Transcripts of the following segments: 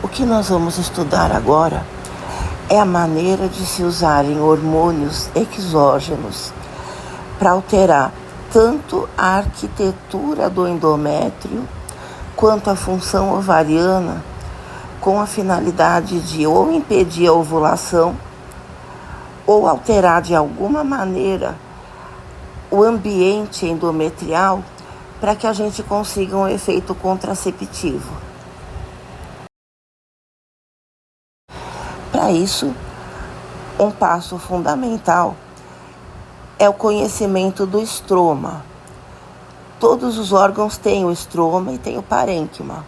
O que nós vamos estudar agora é a maneira de se usarem hormônios exógenos para alterar tanto a arquitetura do endométrio quanto a função ovariana, com a finalidade de ou impedir a ovulação ou alterar de alguma maneira o ambiente endometrial para que a gente consiga um efeito contraceptivo. Para isso, um passo fundamental é o conhecimento do estroma. Todos os órgãos têm o estroma e têm o parênquima.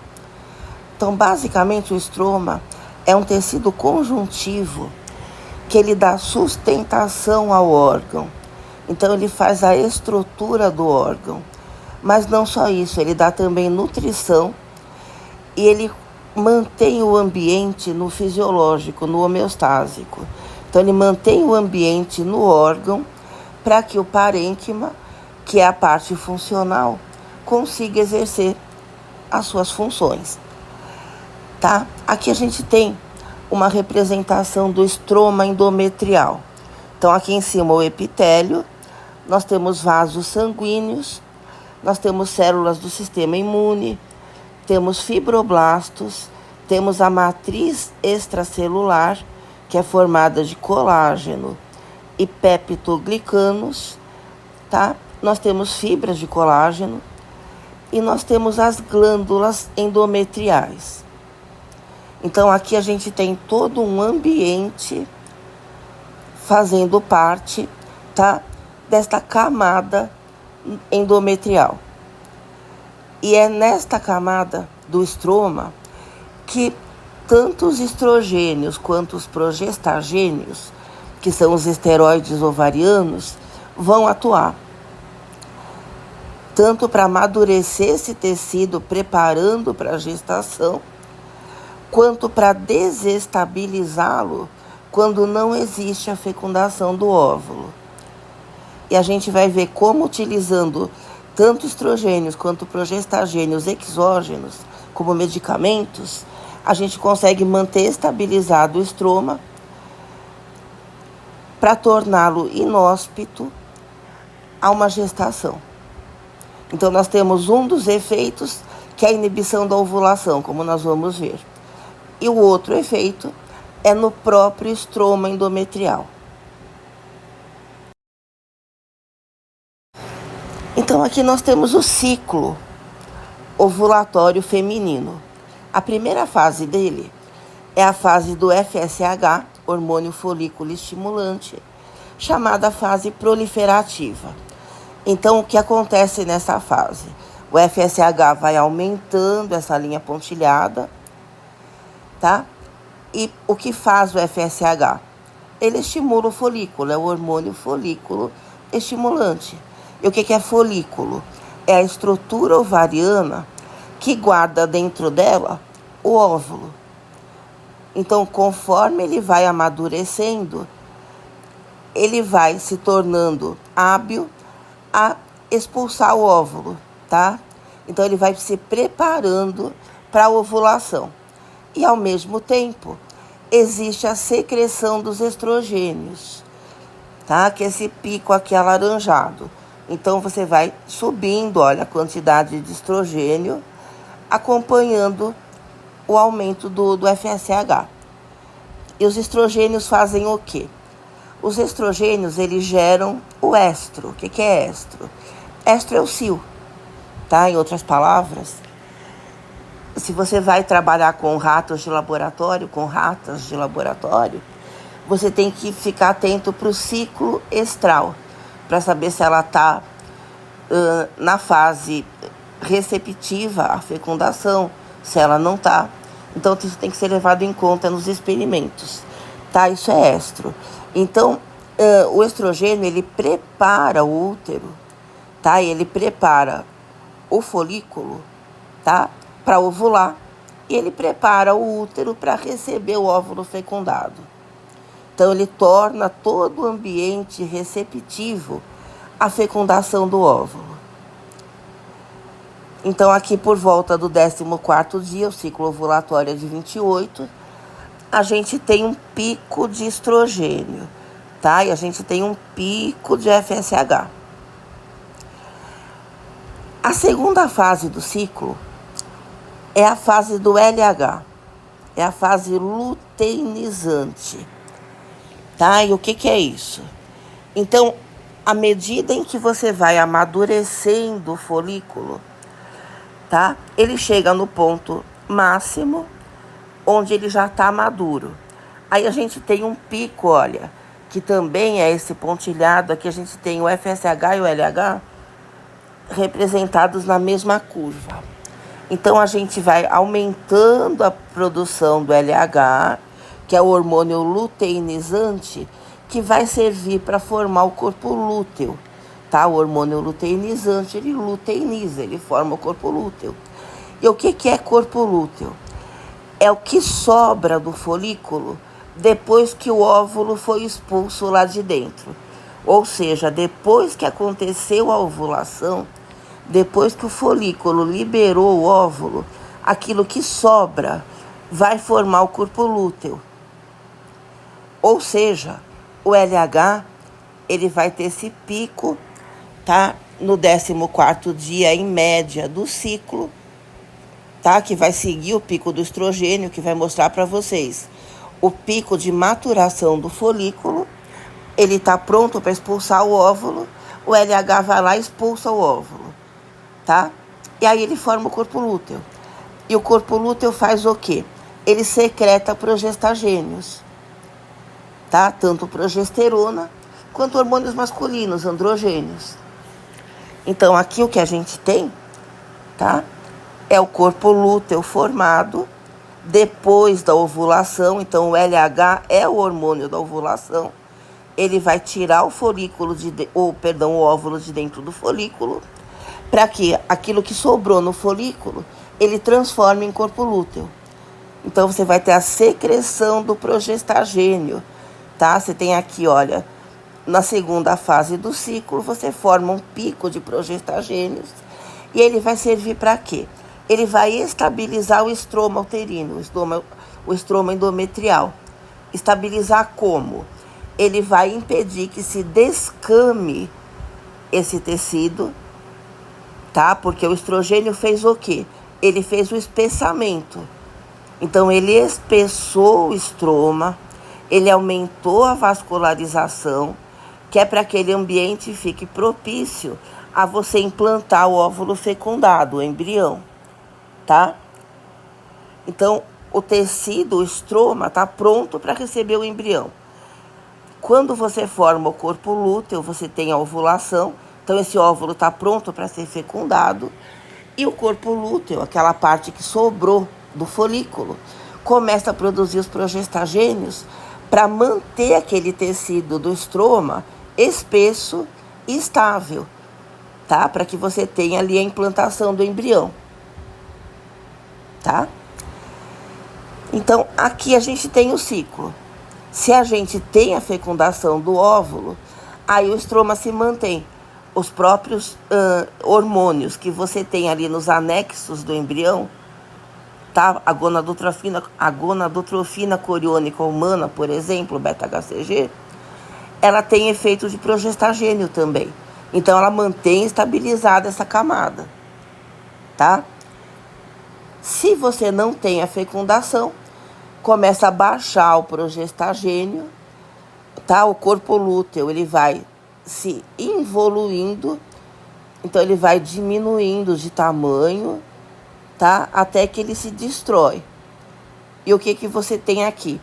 Então, basicamente, o estroma é um tecido conjuntivo que ele dá sustentação ao órgão. Então, ele faz a estrutura do órgão. Mas não só isso, ele dá também nutrição e ele mantém o ambiente no fisiológico, no homeostásico. Então, ele mantém o ambiente no órgão para que o parênquima, que é a parte funcional, consiga exercer as suas funções. Tá? Aqui a gente tem uma representação do estroma endometrial. Então, aqui em cima o epitélio, nós temos vasos sanguíneos, nós temos células do sistema imune, temos fibroblastos, temos a matriz extracelular, que é formada de colágeno e peptoglicanos, tá? Nós temos fibras de colágeno e nós temos as glândulas endometriais. Então, aqui a gente tem todo um ambiente fazendo parte, tá, desta camada endometrial. E é nesta camada do estroma que tanto os estrogênios quanto os progestagênios, que são os esteroides ovarianos, vão atuar. Tanto para amadurecer esse tecido, preparando para a gestação, quanto para desestabilizá-lo quando não existe a fecundação do óvulo. E a gente vai ver como, utilizando tanto estrogênios quanto progestagênios exógenos como medicamentos, a gente consegue manter estabilizado o estroma para torná-lo inóspito a uma gestação. Então, nós temos um dos efeitos, que é a inibição da ovulação, como nós vamos ver. E o outro efeito é no próprio estroma endometrial. Então, aqui nós temos o ciclo ovulatório feminino. A primeira fase dele é a fase do FSH, hormônio folículo estimulante, chamada fase proliferativa. Então, o que acontece nessa fase? O FSH vai aumentando essa linha pontilhada, tá? E o que faz o FSH? Ele estimula o folículo, é o hormônio folículo estimulante. E o que é folículo? É a estrutura ovariana que guarda dentro dela o óvulo. Então, conforme ele vai amadurecendo, ele vai se tornando hábil a expulsar o óvulo, tá? Então, ele vai se preparando para a ovulação. E, ao mesmo tempo, existe a secreção dos estrogênios, tá? Que é esse pico aqui alaranjado. Então, você vai subindo, olha, a quantidade de estrogênio, acompanhando o aumento do FSH. E os estrogênios fazem o quê? Os estrogênios, eles geram o estro. O que é estro? Estro é o cio, tá? Em outras palavras, se você vai trabalhar com ratos de laboratório, com ratas de laboratório, você tem que ficar atento para o ciclo estral, para saber se ela está na fase receptiva à fecundação, se ela não está. Então, isso tem que ser levado em conta nos experimentos, tá? Isso é estro. Então, o estrogênio, ele prepara o útero, tá? Ele prepara o folículo, tá? Para ovular, e ele prepara o útero para receber o óvulo fecundado. Então, ele torna todo o ambiente receptivo à fecundação do óvulo. Então, aqui por volta do 14º dia, o ciclo ovulatório é de 28, a gente tem um pico de estrogênio, tá? E a gente tem um pico de FSH. A segunda fase do ciclo é a fase do LH, é a fase luteinizante, tá? E o que é isso? Então, à medida em que você vai amadurecendo o folículo, tá? Ele chega no ponto máximo, onde ele já está maduro. Aí a gente tem um pico, olha, que também é esse pontilhado. Aqui a gente tem o FSH e o LH representados na mesma curva. Então a gente vai aumentando a produção do LH, que é o hormônio luteinizante, que vai servir para formar o corpo lúteo, tá? O hormônio luteinizante, ele luteiniza, ele forma o corpo lúteo. E o que é corpo lúteo? É o que sobra do folículo depois que o óvulo foi expulso lá de dentro. Ou seja, depois que aconteceu a ovulação, depois que o folículo liberou o óvulo, aquilo que sobra vai formar o corpo lúteo. Ou seja, o LH, ele vai ter esse pico, tá? No 14º dia, em média, do ciclo, tá? Que vai seguir o pico do estrogênio, que vai mostrar para vocês o pico de maturação do folículo. Ele está pronto para expulsar o óvulo, o LH vai lá e expulsa o óvulo, tá? E aí ele forma o corpo lúteo. E o corpo lúteo faz o quê? Ele secreta progestagênios, tá? Tanto progesterona quanto hormônios masculinos, androgênios. Então, aqui o que a gente tem, tá? É o corpo lúteo formado depois da ovulação. Então, o LH é o hormônio da ovulação. Ele vai tirar o folículo o óvulo de dentro do folículo, para que aquilo que sobrou no folículo, ele transforme em corpo lúteo. Então, você vai ter a secreção do progestagênio, tá? Você tem aqui, olha, na segunda fase do ciclo, você forma um pico de progestagênios. E ele vai servir para quê? Ele vai estabilizar o estroma uterino, o estroma endometrial. Estabilizar como? Ele vai impedir que se descame esse tecido, tá? Porque o estrogênio fez o quê? Ele fez o espessamento. Então, ele espessou o estroma, ele aumentou a vascularização, que é para que aquele ambiente fique propício a você implantar o óvulo fecundado, o embrião, tá? Então, o tecido, o estroma, está pronto para receber o embrião. Quando você forma o corpo lúteo, você tem a ovulação. Então, esse óvulo está pronto para ser fecundado. E o corpo lúteo, aquela parte que sobrou do folículo, começa a produzir os progestagênios para manter aquele tecido do estroma espesso e estável, tá? Para que você tenha ali a implantação do embrião, tá? Então, aqui a gente tem o ciclo. Se a gente tem a fecundação do óvulo, aí o estroma se mantém. Os próprios hormônios que você tem ali nos anexos do embrião, tá? A gonadotrofina coriônica humana, por exemplo, beta-HCG, ela tem efeito de progestagênio também. Então, ela mantém estabilizada essa camada, tá? Se você não tem a fecundação, começa a baixar o progestagênio, tá? O corpo lúteo, ele vai se involuindo, então ele vai diminuindo de tamanho, tá? Até que ele se destrói. E o que você tem aqui?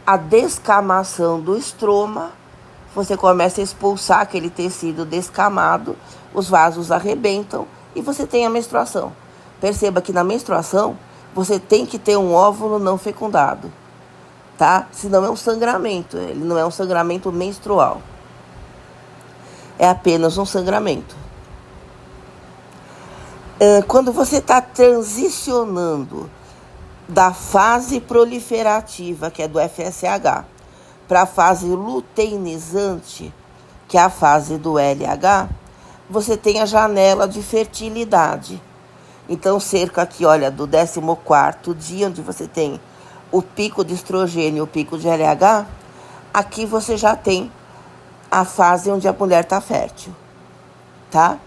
A descamação do estroma, você começa a expulsar aquele tecido descamado, os vasos arrebentam e você tem a menstruação. Perceba que na menstruação, você tem que ter um óvulo não fecundado, tá? Senão é um sangramento, ele não é um sangramento menstrual. É apenas um sangramento. Quando você está transicionando da fase proliferativa, que é do FSH, para a fase luteinizante, que é a fase do LH, você tem a janela de fertilidade. Então, cerca aqui, olha, do 14º dia, onde você tem o pico de estrogênio e o pico de LH, aqui você já tem a fase onde a mulher está fértil, tá?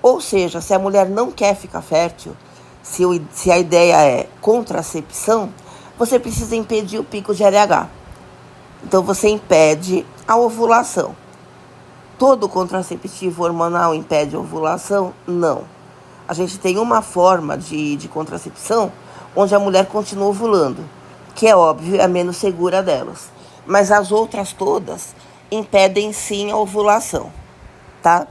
Ou seja, se a mulher não quer ficar fértil, se a ideia é contracepção, você precisa impedir o pico de LH. Então, você impede a ovulação. Todo contraceptivo hormonal impede a ovulação? Não. A gente tem uma forma de contracepção onde a mulher continua ovulando, que é óbvio, é a menos segura delas. Mas as outras todas impedem sim a ovulação, tá?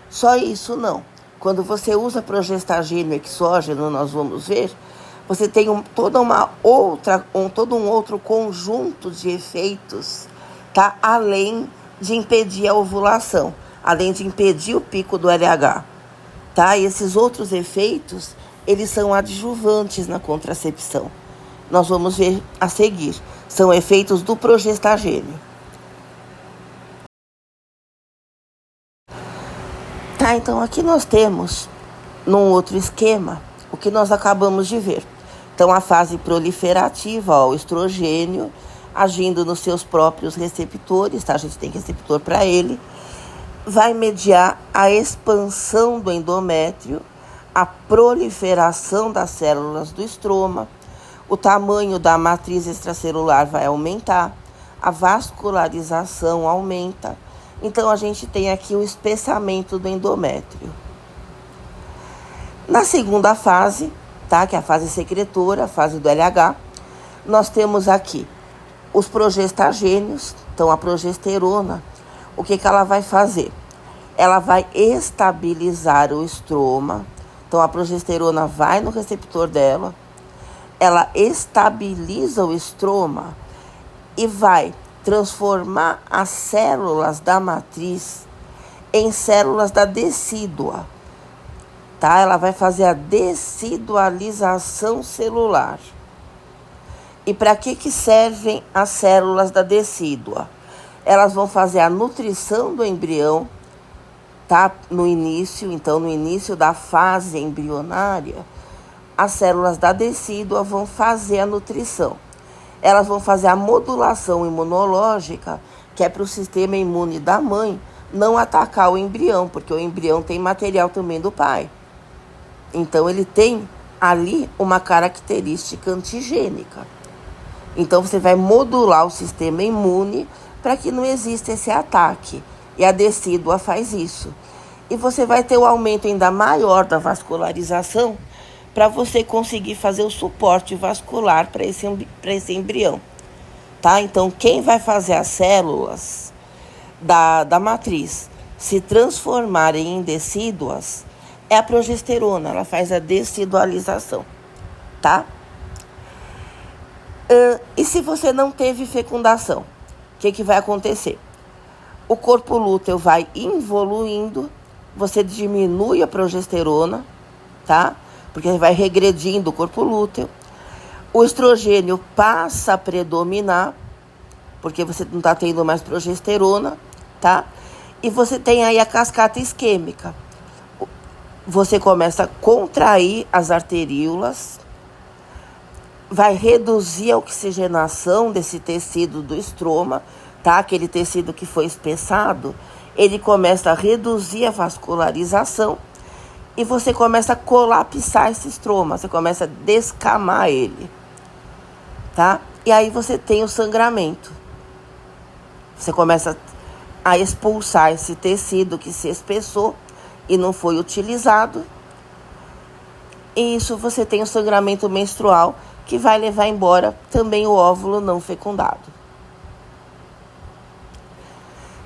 Só isso não. Quando você usa progestagênio e exógeno, nós vamos ver, você tem todo um outro conjunto de efeitos, tá? Além de impedir a ovulação, além de impedir o pico do LH, tá? E esses outros efeitos, eles são adjuvantes na contracepção. Nós vamos ver a seguir. São efeitos do progestagênio. Tá, então aqui nós temos, num outro esquema, o que nós acabamos de ver. Então, a fase proliferativa, ó, o estrogênio, agindo nos seus próprios receptores, tá? A gente tem receptor para ele, vai mediar a expansão do endométrio, a proliferação das células do estroma, o tamanho da matriz extracelular vai aumentar, a vascularização aumenta. Então, a gente tem aqui o espessamento do endométrio. Na segunda fase, tá, que é a fase secretora, a fase do LH, nós temos aqui os progestagênios. Então, a progesterona, o que ela vai fazer? Ela vai estabilizar o estroma. Então, a progesterona vai no receptor dela, ela estabiliza o estroma e vai transformar as células da matriz em células da decídua, tá? Ela vai fazer a decidualização celular. E para que servem as células da decídua? Elas vão fazer a nutrição do embrião, tá? No início da fase embrionária, as células da decídua vão fazer a nutrição. Elas vão fazer a modulação imunológica, que é para o sistema imune da mãe não atacar o embrião, porque o embrião tem material também do pai. Então, ele tem ali uma característica antigênica. Então, você vai modular o sistema imune para que não exista esse ataque. E a decídua faz isso. E você vai ter o aumento ainda maior da vascularização para você conseguir fazer o suporte vascular para esse embrião. Tá? Então, quem vai fazer as células da matriz se transformarem em decíduas é a progesterona. Ela faz a decidualização. Tá? E se você não teve fecundação, o que vai acontecer? O corpo lúteo vai involuindo, você diminui a progesterona, tá? Porque vai regredindo o corpo lúteo. O estrogênio passa a predominar, porque você não está tendo mais progesterona, tá? E você tem aí a cascata isquêmica. Você começa a contrair as arteríolas, vai reduzir a oxigenação desse tecido do estroma, tá? Aquele tecido que foi espessado, ele começa a reduzir a vascularização e você começa a colapsar esse estroma, você começa a descamar ele, tá? E aí você tem o sangramento. Você começa a expulsar esse tecido que se espessou e não foi utilizado. E isso você tem o sangramento menstrual, que vai levar embora também o óvulo não fecundado.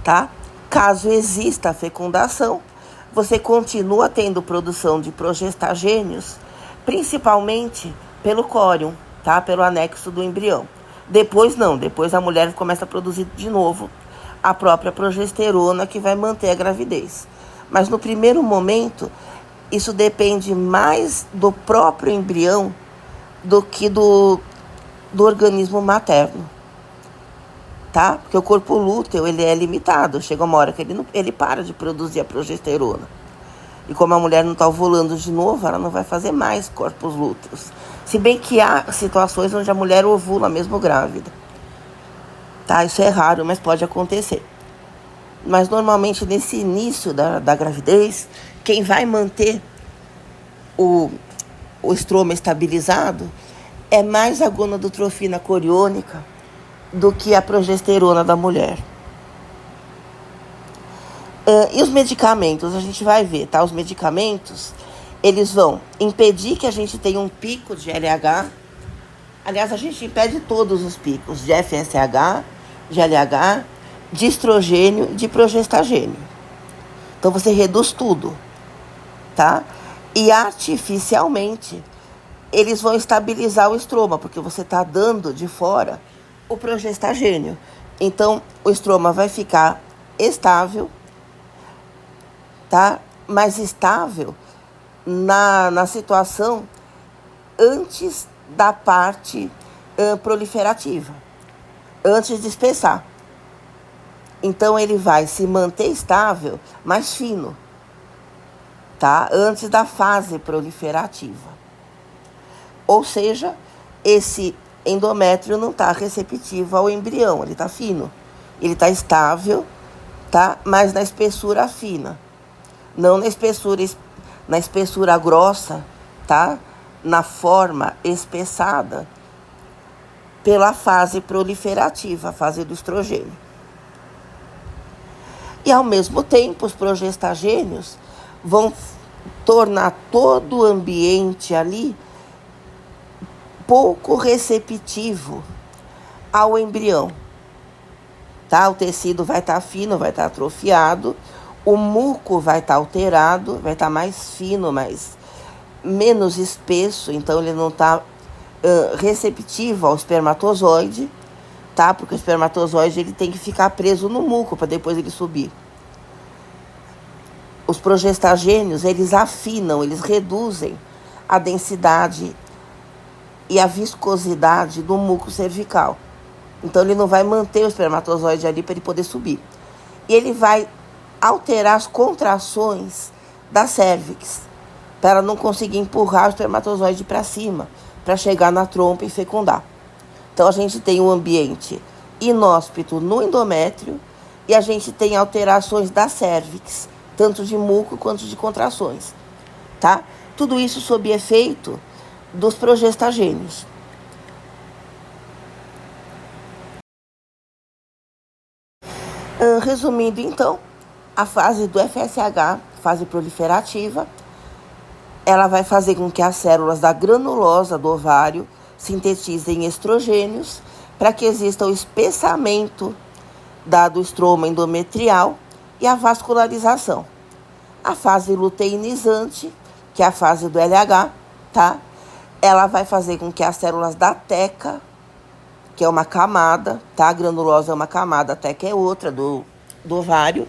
Tá? Caso exista a fecundação, você continua tendo produção de progestagênios, principalmente pelo córion, tá? Pelo anexo do embrião. Depois não, depois a mulher começa a produzir de novo a própria progesterona que vai manter a gravidez. Mas no primeiro momento, isso depende mais do próprio embrião do que do organismo materno. Tá? Porque o corpo lúteo, ele é limitado. Chega uma hora que ele para de produzir a progesterona. E como a mulher não está ovulando de novo, ela não vai fazer mais corpos lúteos. Se bem que há situações onde a mulher ovula mesmo grávida. Tá? Isso é raro, mas pode acontecer. Mas normalmente nesse início da gravidez, quem vai manter o estroma estabilizado é mais a gonadotrofina coriônica do que a progesterona da mulher. E os medicamentos, a gente vai ver, tá? Os medicamentos, eles vão impedir que a gente tenha um pico de LH. Aliás, a gente impede todos os picos de FSH, de LH, de estrogênio, de progestagênio. Então você reduz tudo, tá? E artificialmente eles vão estabilizar o estroma, porque você está dando de fora o progestagênio. Então o estroma vai ficar estável, tá? Mais estável na situação antes da parte proliferativa, antes de espessar. Então ele vai se manter estável, mais fino, tá? Antes da fase proliferativa. Ou seja, esse endométrio não está receptivo ao embrião, ele está fino. Ele está estável, tá? Mas na espessura fina. Não na espessura grossa, tá? Na forma espessada pela fase proliferativa, a fase do estrogênio. E, ao mesmo tempo, os progestagênios vão tornar todo o ambiente ali pouco receptivo ao embrião. Tá? O tecido vai estar fino, vai estar atrofiado, o muco vai estar alterado, vai estar mais fino, menos espesso, então ele não está receptivo ao espermatozoide, tá? Porque o espermatozoide ele tem que ficar preso no muco para depois ele subir. Os progestagênios, eles afinam, eles reduzem a densidade e a viscosidade do muco cervical. Então ele não vai manter o espermatozoide ali para ele poder subir. E ele vai alterar as contrações da cérvix, para ela não conseguir empurrar o espermatozoide para cima, para chegar na trompa e fecundar. Então a gente tem um ambiente inóspito no endométrio e a gente tem alterações da cérvix, tanto de muco quanto de contrações, tá? Tudo isso sob efeito dos progestagênios. Resumindo então, a fase do FSH, fase proliferativa, ela vai fazer com que as células da granulosa do ovário sintetizem estrogênios para que exista o espessamento do estroma endometrial e a vascularização. A fase luteinizante, que é a fase do LH, tá? Ela vai fazer com que as células da teca, que é uma camada, tá? A granulosa é uma camada, a teca é outra do ovário,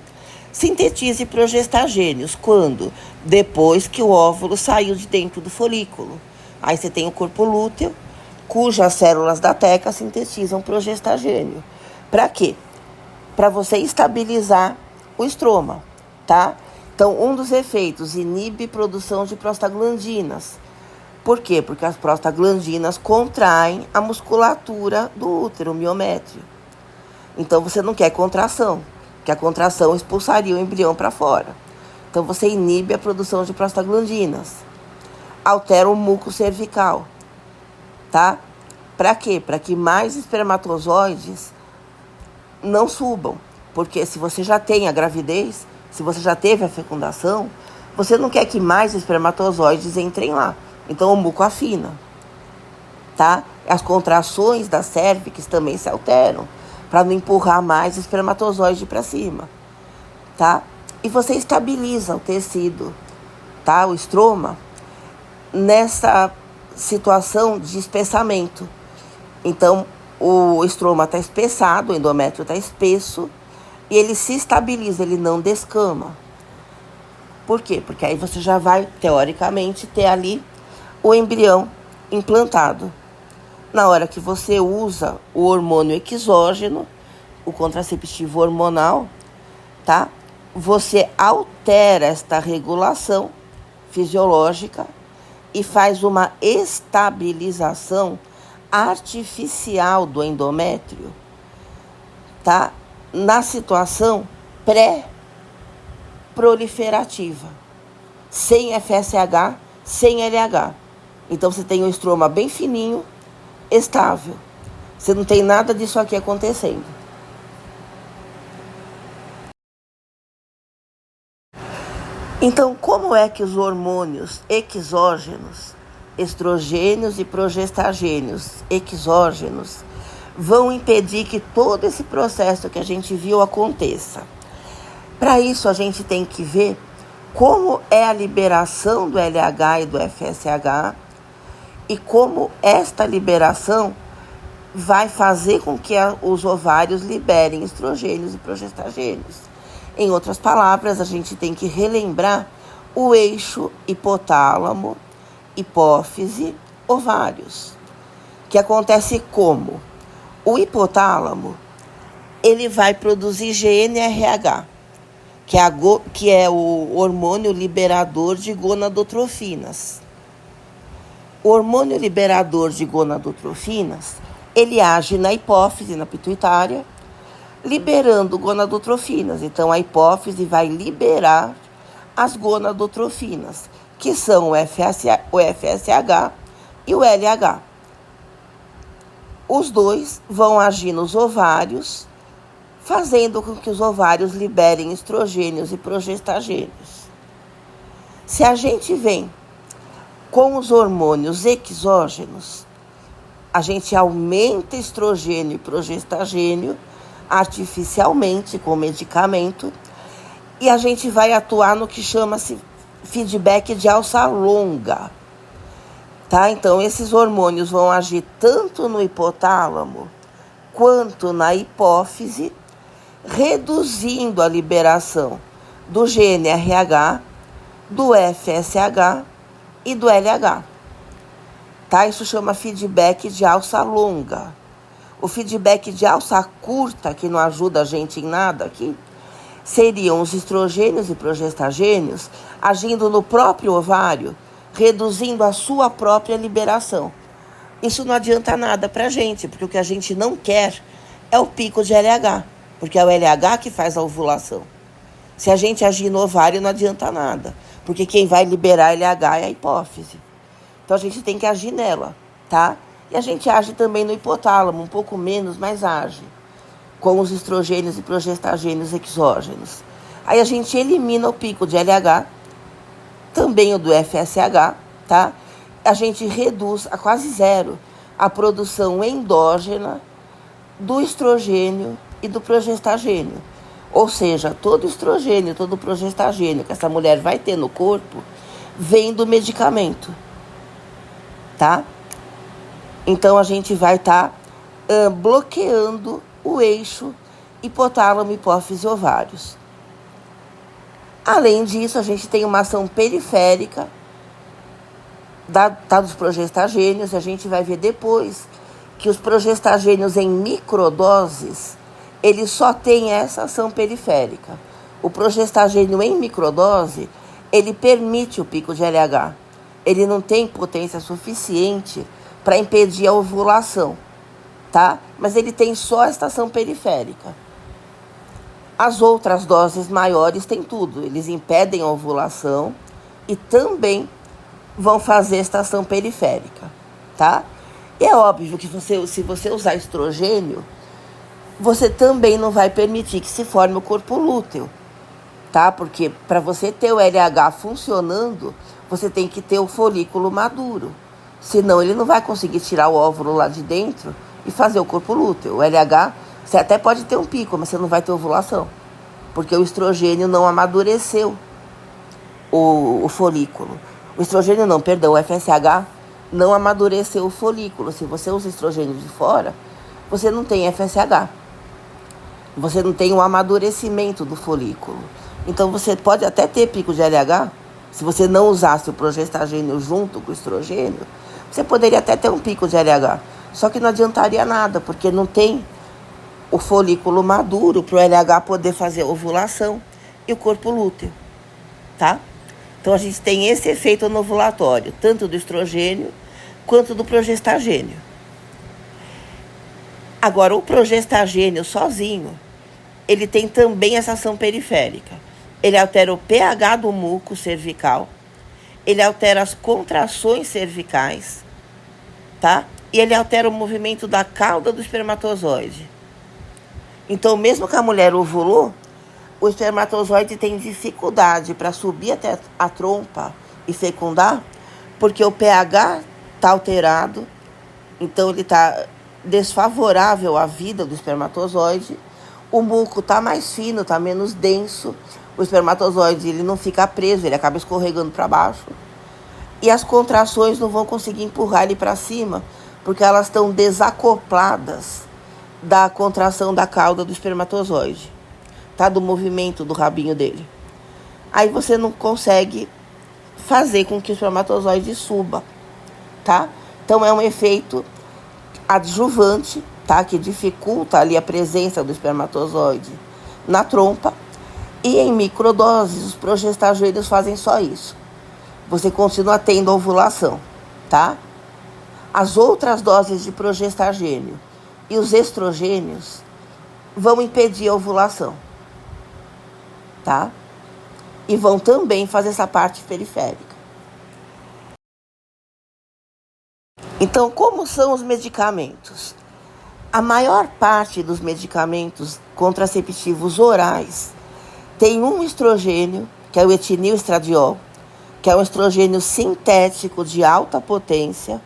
sintetize progestagênios. Quando? Depois que o óvulo saiu de dentro do folículo. Aí você tem o corpo lúteo, cujas células da teca sintetizam progestagênio. Para quê? Para você estabilizar o estroma, tá? Então, um dos efeitos inibe produção de prostaglandinas. Por quê? Porque as prostaglandinas contraem a musculatura do útero, o miométrio. Então, você não quer contração, porque a contração expulsaria o embrião para fora. Então, você inibe a produção de prostaglandinas. Altera o muco cervical, tá? Para quê? Para que mais espermatozoides não subam. Porque se você já tem a gravidez, se você já teve a fecundação, você não quer que mais espermatozoides entrem lá. Então o muco afina, tá? As contrações da cérvix também se alteram para não empurrar mais espermatozoide para cima, tá? E você estabiliza o tecido, tá? O estroma nessa situação de espessamento. Então o estroma está espessado, o endométrio está espesso e ele se estabiliza, ele não descama. Por quê? Porque aí você já vai, teoricamente, ter ali o embrião implantado. Na hora que você usa o hormônio exógeno, o contraceptivo hormonal, tá? você altera esta regulação fisiológica e faz uma estabilização artificial do endométrio, tá? Na situação pré-proliferativa, sem FSH, sem LH. Então você tem um estroma bem fininho, estável. Você não tem nada disso aqui acontecendo. Então, como é que os hormônios exógenos, estrogênios e progestagênios exógenos, vão impedir que todo esse processo que a gente viu aconteça? Para isso, a gente tem que ver como é a liberação do LH e do FSH e como esta liberação vai fazer com que os ovários liberem estrogênios e progestagênios. Em outras palavras, a gente tem que relembrar o eixo hipotálamo, hipófise, ovários. Que acontece como? O hipotálamo, ele vai produzir GnRH, que é o hormônio liberador de gonadotrofinas. O hormônio liberador de gonadotrofinas, ele age na hipófise, na pituitária, liberando gonadotrofinas. Então, a hipófise vai liberar as gonadotrofinas, que são o FSH e o LH. Os dois vão agir nos ovários, fazendo com que os ovários liberem estrogênios e progestagênios. Se a gente vem com os hormônios exógenos, a gente aumenta estrogênio e progestagênio artificialmente com medicamento e a gente vai atuar no que chama-se feedback de alça longa, tá? Então, esses hormônios vão agir tanto no hipotálamo quanto na hipófise, reduzindo a liberação do GnRH, do FSH e do LH, tá? Isso chama feedback de alça longa. O feedback de alça curta, que não ajuda a gente em nada aqui, seriam os estrogênios e progestagênios agindo no próprio ovário, reduzindo a sua própria liberação. Isso não adianta nada pra gente, porque o que a gente não quer é o pico de LH, porque é o LH que faz a ovulação. Se a gente agir no ovário, não adianta nada, porque quem vai liberar LH é a hipófise. Então a gente tem que agir nela, tá? E a gente age também no hipotálamo, um pouco menos, mas age, com os estrogênios e progestagênios exógenos. Aí a gente elimina o pico de LH, também o do FSH, tá? A gente reduz a quase zero a produção endógena do estrogênio e do progestagênio. Ou seja, todo estrogênio, todo progestagênio que essa mulher vai ter no corpo, vem do medicamento, tá? Então, a gente vai estar bloqueando o eixo hipotálamo, hipófise, ovários. Além disso, a gente tem uma ação periférica dos progestagênios. A gente vai ver depois que os progestagênios em microdoses, eles só têm essa ação periférica. O progestagênio em microdose, ele permite o pico de LH. Ele não tem potência suficiente para impedir a ovulação, tá? Mas ele tem só a estação periférica. As outras doses maiores têm tudo. Eles impedem a ovulação e também vão fazer estação periférica, tá? E é óbvio que se você usar estrogênio, você também não vai permitir que se forme o corpo lúteo, tá? Porque para você ter o LH funcionando, você tem que ter o folículo maduro. Senão ele não vai conseguir tirar o óvulo lá de dentro e fazer o corpo lúteo. O LH, você até pode ter um pico, mas você não vai ter ovulação. Porque o estrogênio não amadureceu o folículo. O estrogênio não, perdão, o FSH não amadureceu o folículo. Se você usa estrogênio de fora, você não tem FSH. Você não tem o amadurecimento do folículo. Então você pode até ter pico de LH, se você não usasse o progestagênio junto com o estrogênio, você poderia até ter um pico de LH. Só que não adiantaria nada, porque não tem o folículo maduro para o LH poder fazer ovulação e o corpo lúteo, tá? Então a gente tem esse efeito no ovulatório, tanto do estrogênio quanto do progestagênio. Agora, o progestagênio sozinho, ele tem também essa ação periférica. Ele altera o pH do muco cervical, ele altera as contrações cervicais, tá? E ele altera o movimento da cauda do espermatozoide. Então, mesmo que a mulher ovulou, o espermatozoide tem dificuldade para subir até a trompa e fecundar, porque o pH está alterado, então ele está desfavorável à vida do espermatozoide, o muco está mais fino, está menos denso, o espermatozoide ele não fica preso, ele acaba escorregando para baixo, e as contrações não vão conseguir empurrar ele para cima, porque elas estão desacopladas da contração da cauda do espermatozoide, tá? Do movimento do rabinho dele. Aí você não consegue fazer com que o espermatozoide suba, tá? Então é um efeito adjuvante, tá? Que dificulta ali a presença do espermatozoide na trompa. E em microdoses, os progestagênios fazem só isso. Você continua tendo ovulação, tá? As outras doses de progestagênio e os estrogênios vão impedir a ovulação, tá? E vão também fazer essa parte periférica. Então, como são os medicamentos? A maior parte dos medicamentos contraceptivos orais tem um estrogênio, que é o etinilestradiol, que é um estrogênio sintético de alta potência,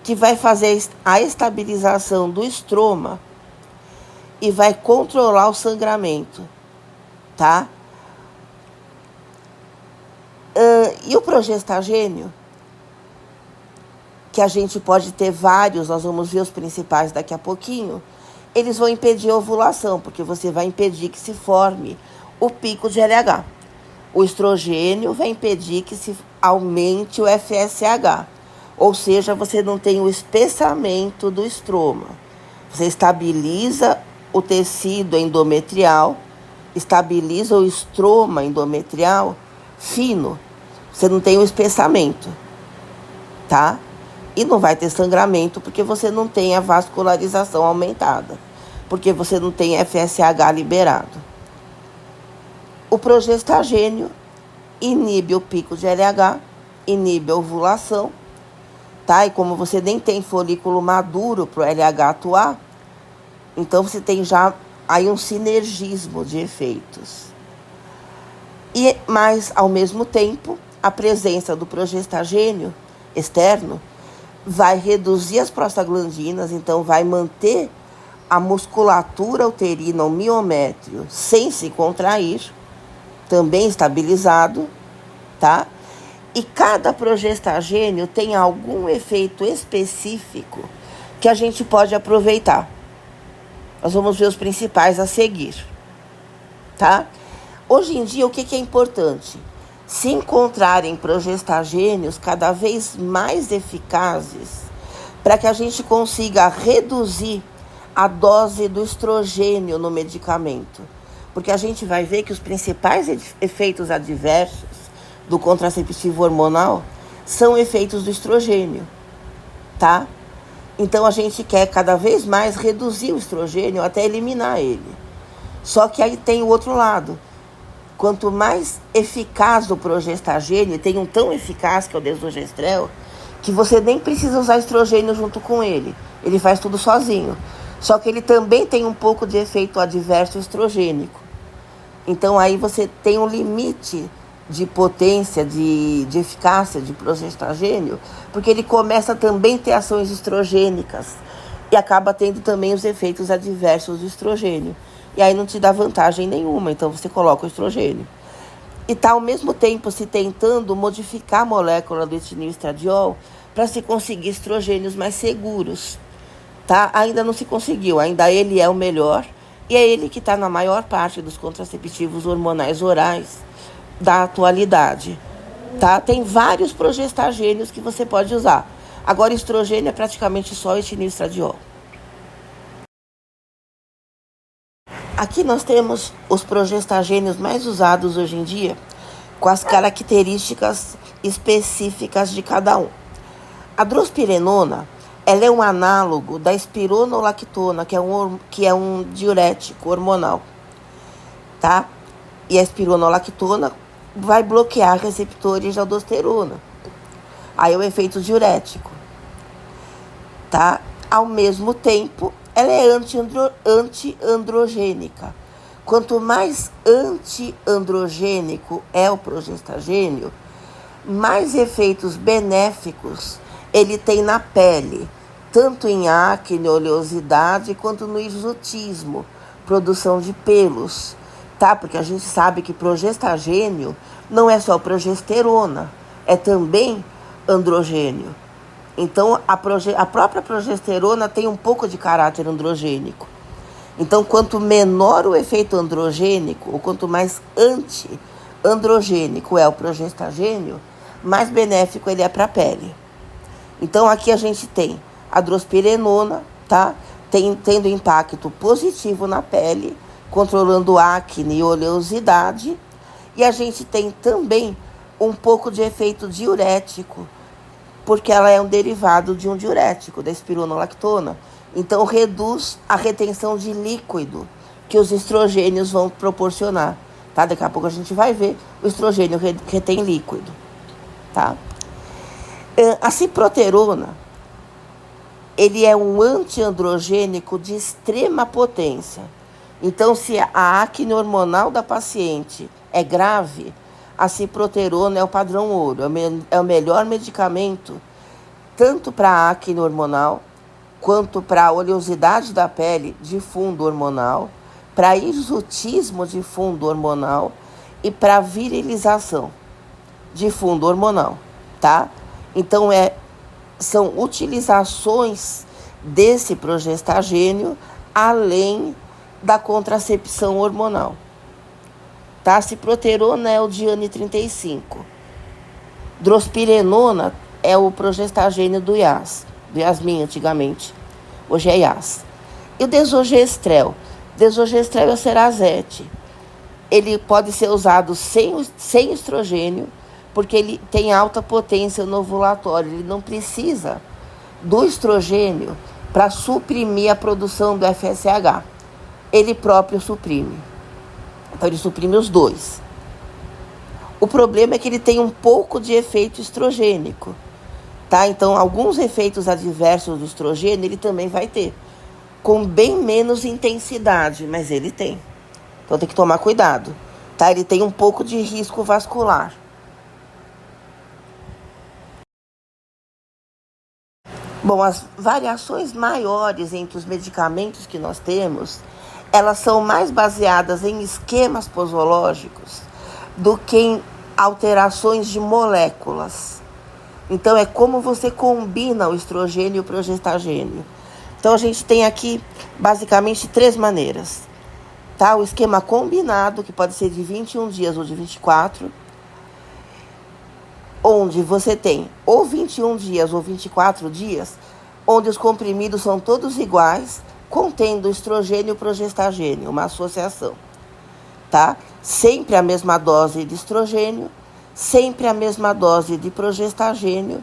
que vai fazer a estabilização do estroma e vai controlar o sangramento, tá? E o progestagênio, que a gente pode ter vários, nós vamos ver os principais daqui a pouquinho, eles vão impedir a ovulação, porque você vai impedir que se forme o pico de LH. O estrogênio vai impedir que se aumente o FSH, ou seja, você não tem o espessamento do estroma. Você estabiliza o tecido endometrial, estabiliza o estroma endometrial fino. Você não tem o espessamento, tá? E não vai ter sangramento porque você não tem a vascularização aumentada, porque você não tem FSH liberado. O progestagênio inibe o pico de LH, inibe a ovulação, tá? E como você nem tem folículo maduro para o LH atuar, então você tem já aí um sinergismo de efeitos. Mas, ao mesmo tempo, a presença do progestagênio externo vai reduzir as prostaglandinas, então vai manter a musculatura uterina, o miométrio, sem se contrair, também estabilizado, tá? E cada progestagênio tem algum efeito específico que a gente pode aproveitar. Nós vamos ver os principais a seguir, tá? Hoje em dia, o que é importante? Se encontrarem progestagênios cada vez mais eficazes para que a gente consiga reduzir a dose do estrogênio no medicamento. Porque a gente vai ver que os principais efeitos adversos do contraceptivo hormonal são efeitos do estrogênio, tá? Então a gente quer cada vez mais reduzir o estrogênio até eliminar ele. Só que aí tem o outro lado. Quanto mais eficaz o progestagênio, tem um tão eficaz que é o desogestrel, que você nem precisa usar estrogênio junto com ele. Ele faz tudo sozinho. Só que ele também tem um pouco de efeito adverso estrogênico. Então aí você tem um limite de potência, de eficácia de progestagênio, porque ele começa também a ter ações estrogênicas e acaba tendo também os efeitos adversos do estrogênio. E aí não te dá vantagem nenhuma, então você coloca o estrogênio. E está ao mesmo tempo se tentando modificar a molécula do etinilestradiol para se conseguir estrogênios mais seguros, tá? Ainda não se conseguiu, ainda ele é o melhor e é ele que está na maior parte dos contraceptivos hormonais orais da atualidade, tá? Tem vários progestagênios que você pode usar. Agora, estrogênio é praticamente só o etinilestradiol. Aqui nós temos os progestagênios mais usados hoje em dia, com as características específicas de cada um. A drospirenona, ela é um análogo da espironolactona, que é um diurético hormonal, tá? E a espironolactona vai bloquear receptores de aldosterona. Aí é o efeito diurético, tá? Ao mesmo tempo, ela é antiandrogênica. Quanto mais antiandrogênico é o progestagênio, mais efeitos benéficos ele tem na pele, tanto em acne, oleosidade, quanto no hirsutismo, produção de pelos, tá? Porque a gente sabe que progestagênio não é só progesterona, é também androgênio. Então, a própria progesterona tem um pouco de caráter androgênico. Então, quanto menor o efeito androgênico, ou quanto mais anti-androgênico é o progestagênio, mais benéfico ele é para a pele. Então, aqui a gente tem a drospirenona, tá? Tendo impacto positivo na pele, controlando acne e oleosidade. E a gente tem também um pouco de efeito diurético, porque ela é um derivado de um diurético, da espironolactona. Então, reduz a retenção de líquido que os estrogênios vão proporcionar, tá? Daqui a pouco a gente vai ver o estrogênio retém líquido, tá? A ciproterona, ele é um antiandrogênico de extrema potência. Então, se a acne hormonal da paciente é grave, a ciproterona é o padrão ouro, é o melhor medicamento, tanto para a acne hormonal, quanto para a oleosidade da pele de fundo hormonal, para hirsutismo de fundo hormonal e para virilização de fundo hormonal, tá? Então, são utilizações desse progestagênio além da contracepção hormonal. Tá? Ciproterona é o Diane 35. Drospirenona é o progestagênio do Yasmin antigamente. Hoje é Yas. E o desogestrel? Desogestrel é o Cerazete. Ele pode ser usado sem estrogênio, porque ele tem alta potência no ovulatório. Ele não precisa do estrogênio para suprimir a produção do FSH. Ele próprio suprime. Então, ele suprime os dois. O problema é que ele tem um pouco de efeito estrogênico, tá? Então, alguns efeitos adversos do estrogênio ele também vai ter, com bem menos intensidade, mas ele tem. Então, tem que tomar cuidado, tá? Ele tem um pouco de risco vascular. Bom, as variações maiores entre os medicamentos que nós temos, elas são mais baseadas em esquemas posológicos do que em alterações de moléculas. Então, é como você combina o estrogênio e o progestagênio. Então, a gente tem aqui, basicamente, 3 maneiras. Tá? O esquema combinado, que pode ser de 21 dias ou de 24, onde você tem ou 21 dias ou 24 dias, onde os comprimidos são todos iguais, contendo estrogênio e progestagênio, uma associação, tá? Sempre a mesma dose de estrogênio, sempre a mesma dose de progestagênio,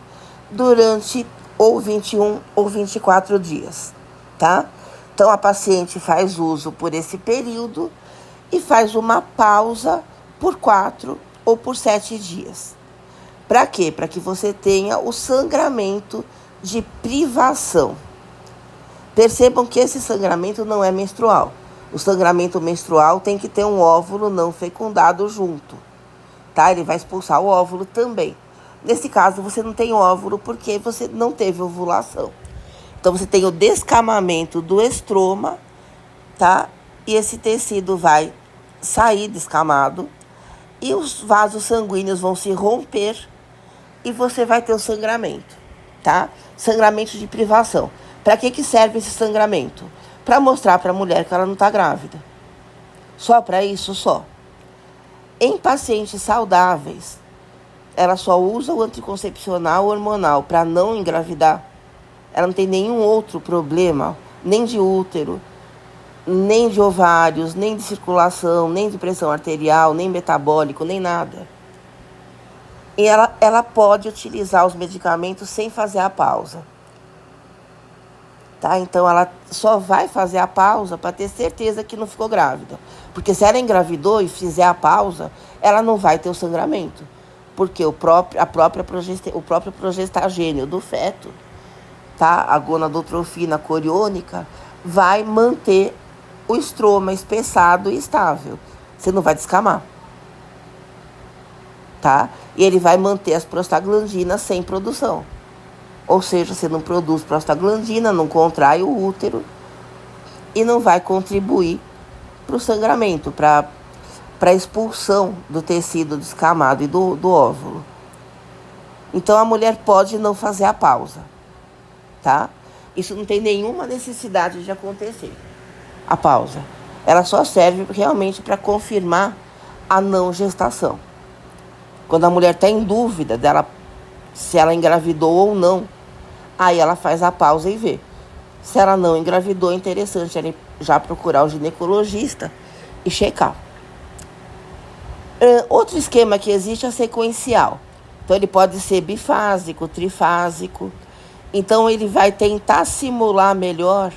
durante ou 21 ou 24 dias, tá? Então, a paciente faz uso por esse período e faz uma pausa por 4 ou por 7 dias. Para quê? Para que você tenha o sangramento de privação. Percebam que esse sangramento não é menstrual. O sangramento menstrual tem que ter um óvulo não fecundado junto, tá? Ele vai expulsar o óvulo também. Nesse caso, você não tem óvulo porque você não teve ovulação. Então, você tem o descamamento do estroma, tá? E esse tecido vai sair descamado e os vasos sanguíneos vão se romper e você vai ter o sangramento, tá? Sangramento de privação. Para que serve esse sangramento? Para mostrar para a mulher que ela não está grávida. Só para isso, só. Em pacientes saudáveis, ela só usa o anticoncepcional hormonal para não engravidar. Ela não tem nenhum outro problema, nem de útero, nem de ovários, nem de circulação, nem de pressão arterial, nem metabólico, nem nada. E ela pode utilizar os medicamentos sem fazer a pausa. Tá? Então, ela só vai fazer a pausa para ter certeza que não ficou grávida. Porque se ela engravidou e fizer a pausa, ela não vai ter o sangramento. Porque o próprio progestagênio do feto, tá? A gonadotrofina coriônica, vai manter o estroma espessado e estável. Você não vai descamar. Tá? E ele vai manter as prostaglandinas sem produção. Ou seja, você não produz prostaglandina, não contrai o útero e não vai contribuir para o sangramento, para a expulsão do tecido descamado e do óvulo. Então, a mulher pode não fazer a pausa, tá? Isso não tem nenhuma necessidade de acontecer, a pausa. Ela só serve realmente para confirmar a não gestação. Quando a mulher está em dúvida dela, se ela engravidou ou não, aí ela faz a pausa e vê. Se ela não engravidou, é interessante ela já procurar o ginecologista e checar. Outro esquema que existe é sequencial. Então, ele pode ser bifásico, trifásico. Então, ele vai tentar simular melhor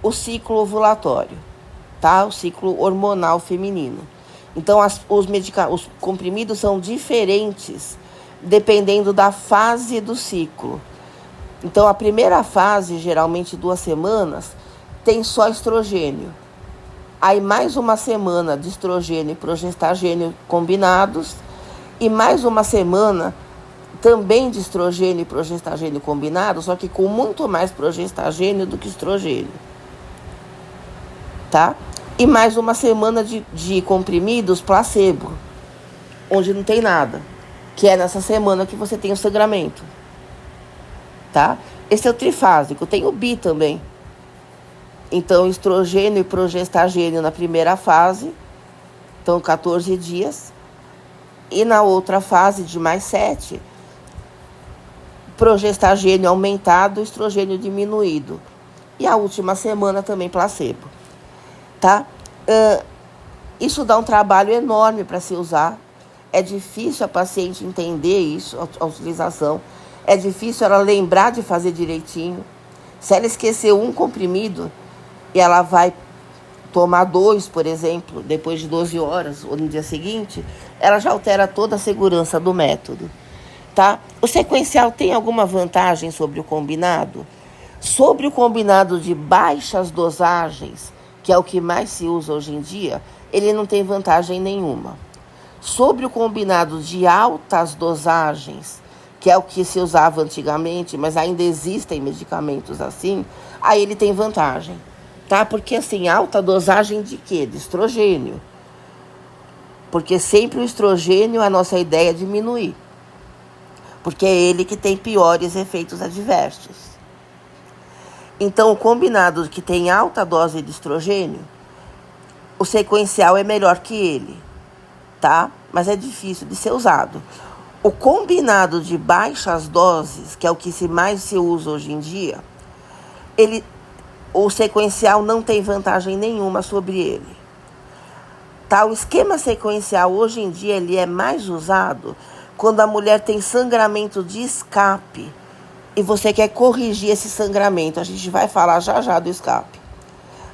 o ciclo ovulatório, tá? O ciclo hormonal feminino. Então, os comprimidos são diferentes dependendo da fase do ciclo. Então, a primeira fase, geralmente 2 semanas, tem só estrogênio. Aí, mais uma semana de estrogênio e progestagênio combinados. E mais uma semana também de estrogênio e progestagênio combinados, só que com muito mais progestagênio do que estrogênio. Tá? E mais uma semana de comprimidos placebo, onde não tem nada, que é nessa semana que você tem o sangramento. Tá? Esse é o trifásico, tem o bi também. Então, estrogênio e progestagênio na primeira fase, então 14 dias. E na outra fase, de mais 7, progestagênio aumentado, estrogênio diminuído. E a última semana também placebo. Tá? Isso dá um trabalho enorme para se usar. É difícil a paciente entender isso, a utilização. É difícil ela lembrar de fazer direitinho. Se ela esqueceu um comprimido e ela vai tomar 2, por exemplo, depois de 12 horas ou no dia seguinte, ela já altera toda a segurança do método. Tá? O sequencial tem alguma vantagem sobre o combinado? Sobre o combinado de baixas dosagens, que é o que mais se usa hoje em dia, ele não tem vantagem nenhuma. Sobre o combinado de altas dosagens, que é o que se usava antigamente, mas ainda existem medicamentos assim, aí ele tem vantagem, tá? Porque assim, alta dosagem de quê? De estrogênio. Porque sempre o estrogênio, a nossa ideia é diminuir. Porque é ele que tem piores efeitos adversos. Então, o combinado que tem alta dose de estrogênio, o sequencial é melhor que ele, tá? Mas é difícil de ser usado. O combinado de baixas doses, que é o que mais se usa hoje em dia, o sequencial não tem vantagem nenhuma sobre ele. Tá? O esquema sequencial hoje em dia ele é mais usado quando a mulher tem sangramento de escape e você quer corrigir esse sangramento. A gente vai falar já do escape.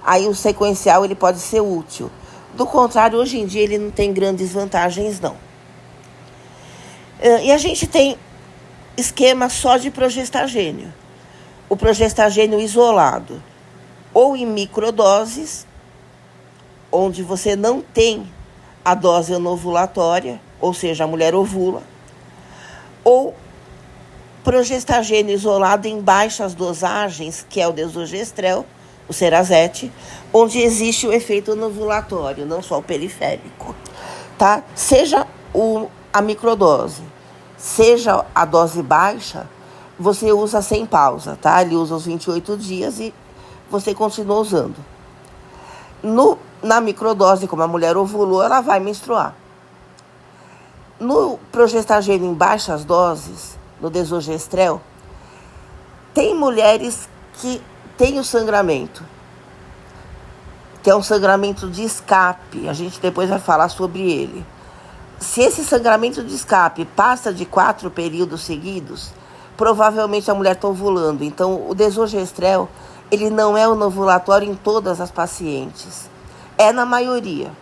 Aí o sequencial ele pode ser útil. Do contrário, hoje em dia ele não tem grandes vantagens, não. E a gente tem esquema só de progestagênio. O progestagênio isolado, ou em microdoses, onde você não tem a dose anovulatória, ou seja, a mulher ovula, ou progestagênio isolado em baixas dosagens, que é o desogestrel, o Cerazette, onde existe o efeito anovulatório, não só o periférico. Tá? Seja a microdose, seja a dose baixa, você usa sem pausa, tá? Ele usa os 28 dias e você continua usando. Na microdose, como a mulher ovulou, ela vai menstruar. No progestagênio em baixas doses, no desogestrel, tem mulheres que têm o sangramento. que é um sangramento de escape. A gente depois vai falar sobre ele. Se esse sangramento de escape passa de 4 períodos seguidos, provavelmente a mulher está ovulando. Então, o desogestrel, ele não é onovulatório em todas as pacientes. É na maioria.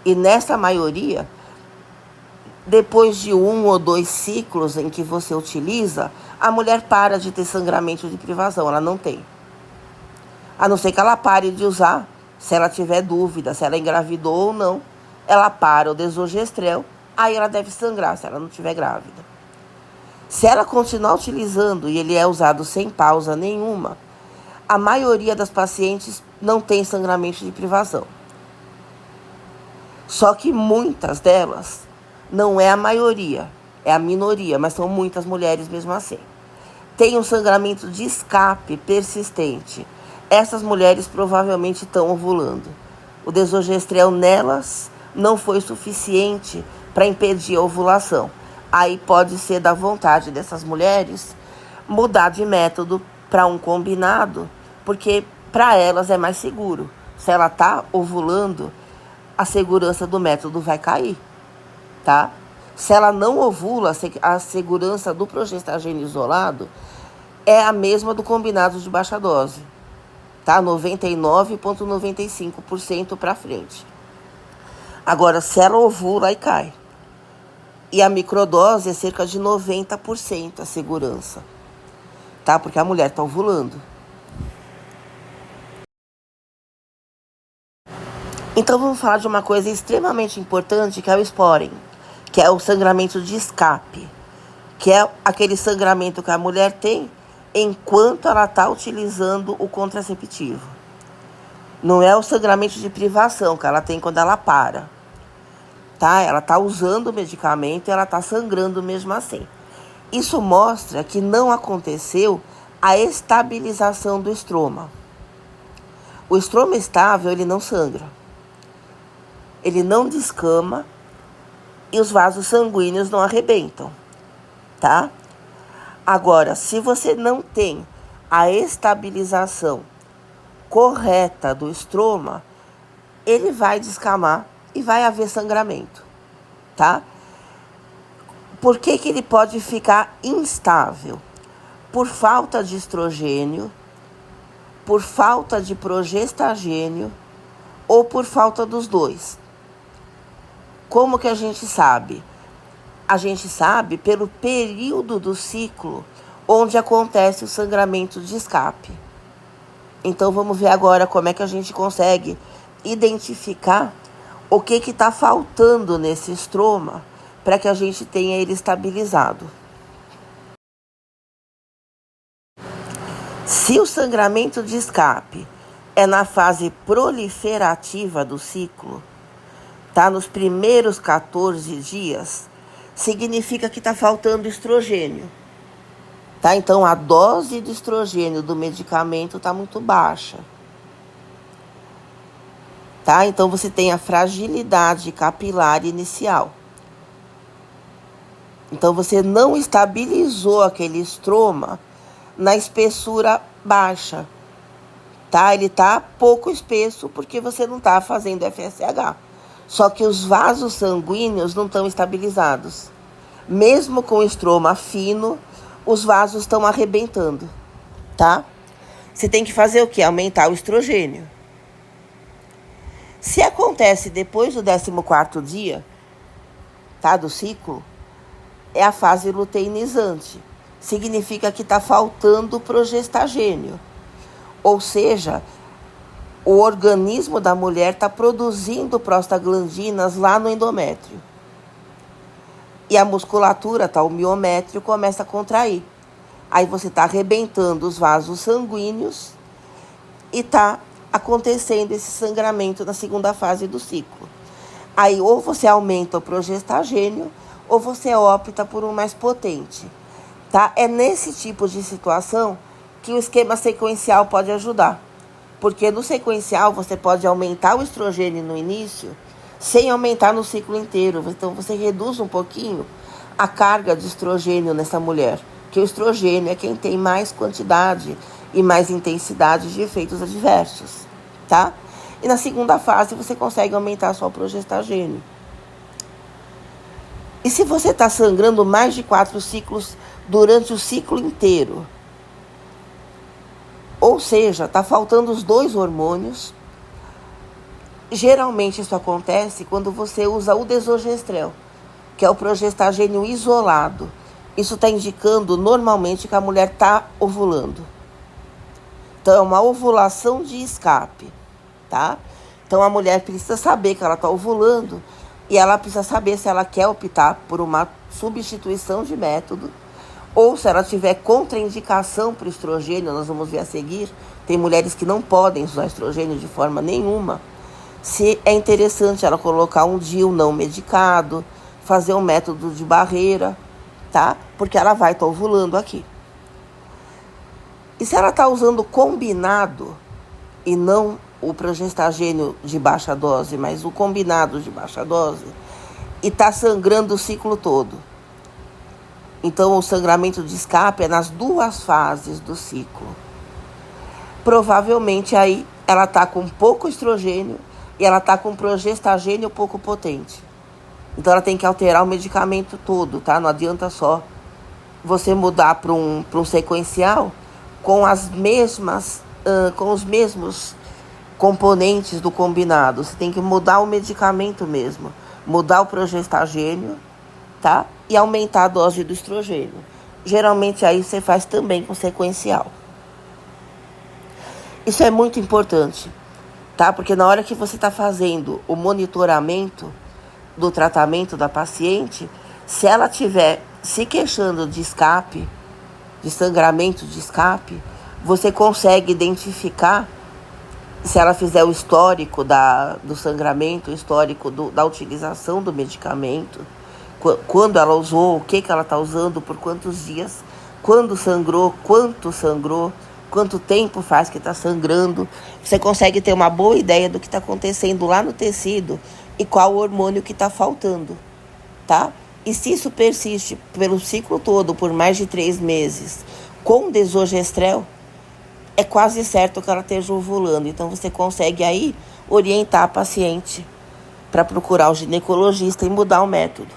E nessa maioria, depois de 1 ou 2 ciclos em que você utiliza, a mulher para de ter sangramento de privação. Ela não tem. A não ser que ela pare de usar, se ela tiver dúvida, se ela engravidou ou não, ela para o desogestrel, aí ela deve sangrar, se ela não estiver grávida. Se ela continuar utilizando e ele é usado sem pausa nenhuma, a maioria das pacientes não tem sangramento de privação. Só que muitas delas, não é a maioria, é a minoria, mas são muitas mulheres mesmo assim, tem um sangramento de escape persistente. Essas mulheres provavelmente estão ovulando. O desogestrel nelas não foi suficiente para impedir a ovulação. Aí pode ser da vontade dessas mulheres mudar de método para um combinado, porque para elas é mais seguro. Se ela está ovulando, a segurança do método vai cair, tá? Se ela não ovula, a segurança do progestagênio isolado é a mesma do combinado de baixa dose, tá? 99,95% para frente. Agora, se ela ovula, aí cai. E a microdose é cerca de 90% a segurança, tá? Porque a mulher está ovulando. Então, vamos falar de uma coisa extremamente importante, que é o sporing, que é o sangramento de escape, que é aquele sangramento que a mulher tem enquanto ela está utilizando o contraceptivo. Não é o sangramento de privação que ela tem quando ela para. Tá? Ela está usando o medicamento e ela está sangrando mesmo assim. Isso mostra que não aconteceu a estabilização do estroma. O estroma estável, ele não sangra. Ele não descama e os vasos sanguíneos não arrebentam, tá? Agora, se você não tem a estabilização correta do estroma, ele vai descamar e vai haver sangramento, tá? Por que que ele pode ficar instável? Por falta de estrogênio, por falta de progestagênio ou por falta dos dois. Como que a gente sabe? A gente sabe pelo período do ciclo onde acontece o sangramento de escape. Então, vamos ver agora como é que a gente consegue identificar o que está faltando nesse estroma para que a gente tenha ele estabilizado. Se o sangramento de escape é na fase proliferativa do ciclo, tá? Nos primeiros 14 dias, significa que está faltando estrogênio. Tá? Então, a dose de estrogênio do medicamento está muito baixa. Tá? Então, você tem a fragilidade capilar inicial. Então, você não estabilizou aquele estroma na espessura baixa. Tá? Ele está pouco espesso porque você não está fazendo FSH. Só que os vasos sanguíneos não estão estabilizados. Mesmo com o estroma fino, os vasos estão arrebentando, tá? Você tem que fazer o quê? Aumentar o estrogênio. Se acontece depois do 14º dia, tá, do ciclo, é a fase luteinizante. Significa que está faltando progestagênio. Ou seja, o organismo da mulher está produzindo prostaglandinas lá no endométrio. E a musculatura, tá, o miométrio, começa a contrair. Aí você está arrebentando os vasos sanguíneos e está acontecendo esse sangramento na segunda fase do ciclo. Aí ou você aumenta o progestagênio ou você opta por um mais potente. Tá? É nesse tipo de situação que o esquema sequencial pode ajudar. Porque no sequencial você pode aumentar o estrogênio no início sem aumentar no ciclo inteiro. Então você reduz um pouquinho a carga de estrogênio nessa mulher. Que o estrogênio é quem tem mais quantidade e mais intensidade de efeitos adversos, tá? E na segunda fase você consegue aumentar só o progestagênio. E se você está sangrando mais de 4 ciclos durante o ciclo inteiro, ou seja, está faltando os 2 hormônios, geralmente isso acontece quando você usa o desogestrel, que é o progestagênio isolado. Isso está indicando normalmente que a mulher está ovulando. Então é uma ovulação de escape, tá? Então a mulher precisa saber que ela está ovulando e ela precisa saber se ela quer optar por uma substituição de método ou se ela tiver contraindicação para o estrogênio. Nós vamos ver a seguir. Tem mulheres que não podem usar estrogênio de forma nenhuma. Se é interessante ela colocar um DIU não medicado, fazer um método de barreira, tá? Porque ela vai estar ovulando aqui. E se ela está usando combinado e não o progestagênio de baixa dose, mas o combinado de baixa dose, e está sangrando o ciclo todo. Então o sangramento de escape é nas 2 fases do ciclo. Provavelmente aí ela está com pouco estrogênio e ela está com progestagênio pouco potente. Então ela tem que alterar o medicamento todo, tá? Não adianta só você mudar para um sequencial com com os mesmos componentes do combinado. Você tem que mudar o medicamento mesmo, mudar o progestagênio, tá? E aumentar a dose do estrogênio. Geralmente aí você faz também com sequencial. Isso é muito importante, tá? Porque na hora que você está fazendo o monitoramento do tratamento da paciente, se ela estiver se queixando de escape, de sangramento de escape, você consegue identificar, se ela fizer o histórico do sangramento, o histórico da utilização do medicamento, quando ela usou, o que ela está usando, por quantos dias, quando sangrou, quanto tempo faz que está sangrando. Você consegue ter uma boa ideia do que está acontecendo lá no tecido e qual hormônio que está faltando, tá? E se isso persiste pelo ciclo todo, por mais de 3 meses, com desogestrel, é quase certo que ela esteja ovulando. Então você consegue aí orientar a paciente para procurar o ginecologista e mudar o método.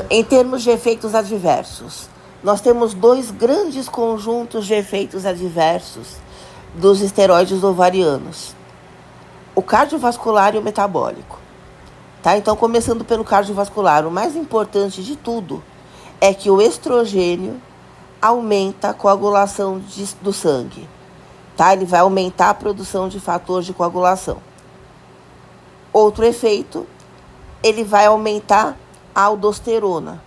Em termos de efeitos adversos, nós temos 2 grandes conjuntos de efeitos adversos dos esteroides ovarianos: o cardiovascular e o metabólico. Tá? Então, começando pelo cardiovascular, o mais importante de tudo é que o estrogênio aumenta a coagulação do sangue. Tá? Ele vai aumentar a produção de fatores de coagulação. Outro efeito, ele vai aumentar a aldosterona.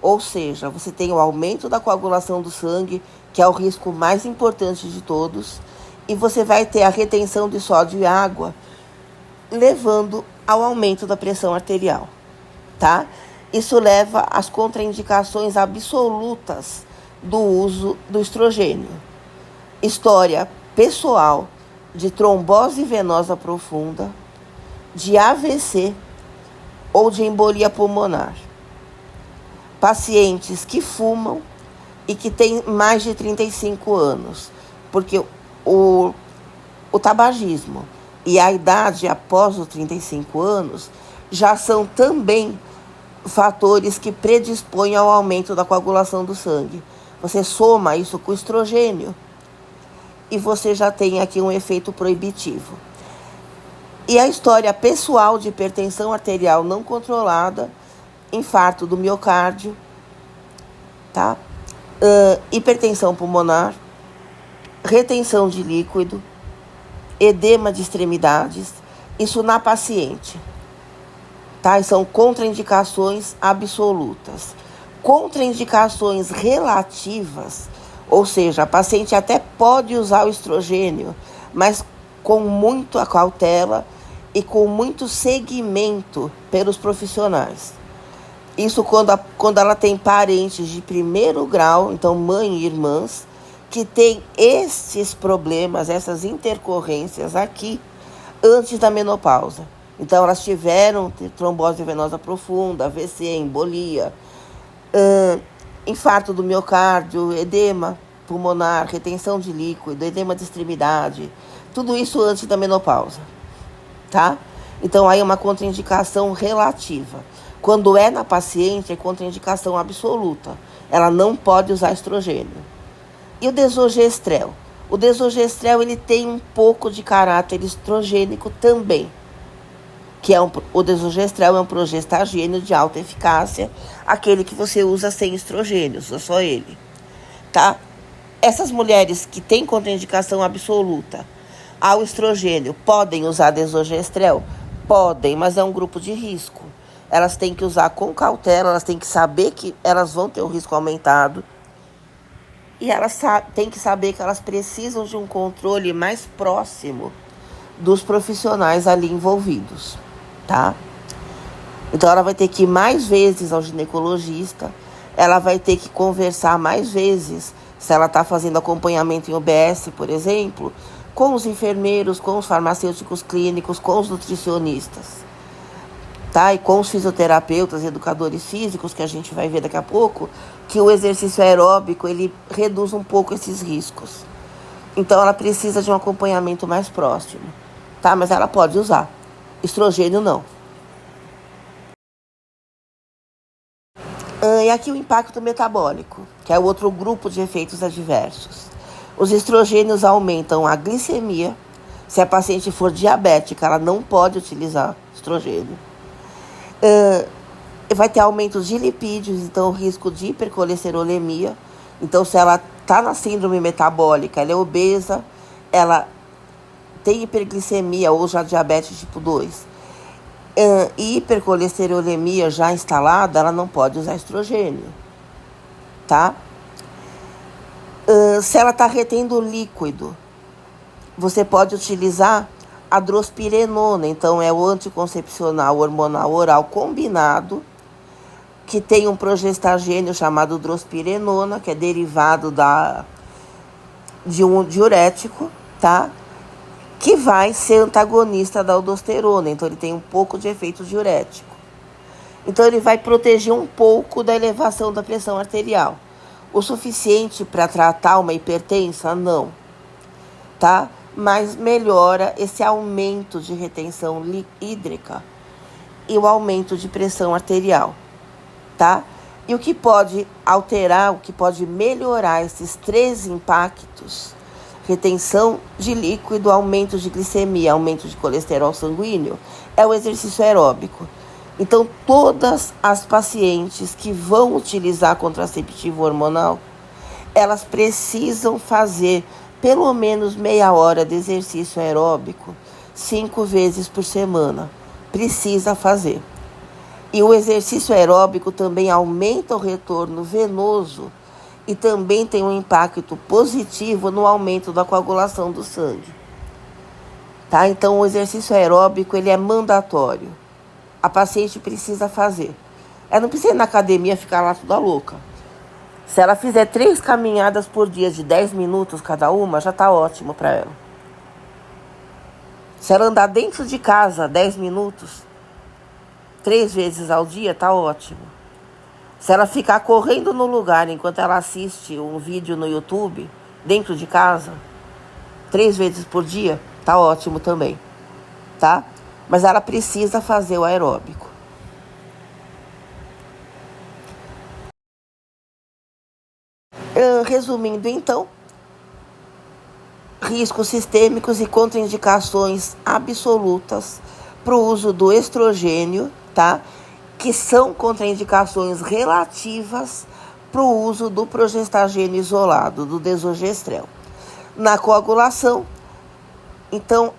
Ou seja, você tem o aumento da coagulação do sangue, que é o risco mais importante de todos, e você vai ter a retenção de sódio e água, levando ao aumento da pressão arterial, tá? Isso leva às contraindicações absolutas do uso do estrogênio. História pessoal de trombose venosa profunda, de AVC ou de embolia pulmonar. Pacientes que fumam e que têm mais de 35 anos, porque o tabagismo e a idade após os 35 anos já são também fatores que predispõem ao aumento da coagulação do sangue. Você soma isso com o estrogênio e você já tem aqui um efeito proibitivo. E a história pessoal de hipertensão arterial não controlada, infarto do miocárdio, tá? Hipertensão pulmonar, retenção de líquido, edema de extremidades, isso na paciente, tá? E são contraindicações absolutas. Contraindicações relativas, ou seja, a paciente até pode usar o estrogênio, mas com muita cautela e com muito seguimento pelos profissionais. Isso quando ela tem parentes de primeiro grau, então mãe e irmãs, que tem esses problemas, essas intercorrências aqui, antes da menopausa. Então, elas tiveram trombose venosa profunda, AVC, embolia, infarto do miocárdio, edema, pulmonar, retenção de líquido, edema de extremidade, tudo isso antes da menopausa, tá? Então, aí é uma contraindicação relativa. Quando é na paciente, é contraindicação absoluta. Ela não pode usar estrogênio. E o desogestrel? O desogestrel, ele tem um pouco de caráter estrogênico também. O desogestrel é um progestagênio de alta eficácia, aquele que você usa sem estrogênio, só ele, tá? Essas mulheres que têm contraindicação absoluta ao estrogênio podem usar desogestrel? Podem, mas é um grupo de risco. Elas têm que usar com cautela, elas têm que saber que elas vão ter um risco aumentado. E elas têm que saber que elas precisam de um controle mais próximo dos profissionais ali envolvidos, tá? Então, ela vai ter que ir mais vezes ao ginecologista, ela vai ter que conversar mais vezes, se ela está fazendo acompanhamento em UBS, por exemplo, com os enfermeiros, com os farmacêuticos clínicos, com os nutricionistas, tá? E com os fisioterapeutas, educadores físicos, que a gente vai ver daqui a pouco, que o exercício aeróbico, ele reduz um pouco esses riscos. Então, ela precisa de um acompanhamento mais próximo, tá? Mas ela pode usar. Estrogênio, não. E aqui o impacto metabólico, que é o outro grupo de efeitos adversos. Os estrogênios aumentam a glicemia. Se a paciente for diabética, ela não pode utilizar estrogênio. Vai ter aumento de lipídios, então o risco de hipercolesterolemia. Então, se ela está na síndrome metabólica, ela é obesa, ela tem hiperglicemia ou já diabetes tipo 2, e hipercolesterolemia já instalada, ela não pode usar estrogênio, tá? Se ela está retendo líquido, você pode utilizar a drospirenona. Então, é o anticoncepcional hormonal oral combinado, que tem um progestagênio chamado drospirenona, que é derivado de um diurético, tá? Que vai ser antagonista da aldosterona. Então, ele tem um pouco de efeito diurético. Então, ele vai proteger um pouco da elevação da pressão arterial. O suficiente para tratar uma hipertensa? Não, tá? Mas melhora esse aumento de retenção hídrica e o aumento de pressão arterial, tá? E o que pode alterar, o que pode melhorar esses três impactos, retenção de líquido, aumento de glicemia, aumento de colesterol sanguíneo, é o exercício aeróbico. Então, todas as pacientes que vão utilizar contraceptivo hormonal, elas precisam fazer pelo menos meia hora de exercício aeróbico 5 vezes por semana. Precisa fazer. E o exercício aeróbico também aumenta o retorno venoso e também tem um impacto positivo no aumento da coagulação do sangue, tá? Então, o exercício aeróbico, ele é mandatório. A paciente precisa fazer. Ela não precisa ir na academia ficar lá toda louca. Se ela fizer 3 caminhadas por dia de 10 minutos cada uma, já está ótimo para ela. Se ela andar dentro de casa 10 minutos, 3 vezes ao dia, está ótimo. Se ela ficar correndo no lugar enquanto ela assiste um vídeo no YouTube, dentro de casa, 3 vezes por dia, tá ótimo também, tá? Mas ela precisa fazer o aeróbico. Resumindo, então, riscos sistêmicos e contraindicações absolutas para o uso do estrogênio, tá? Que são contraindicações relativas para o uso do progestagênio isolado, do desogestrel. Na coagulação, então,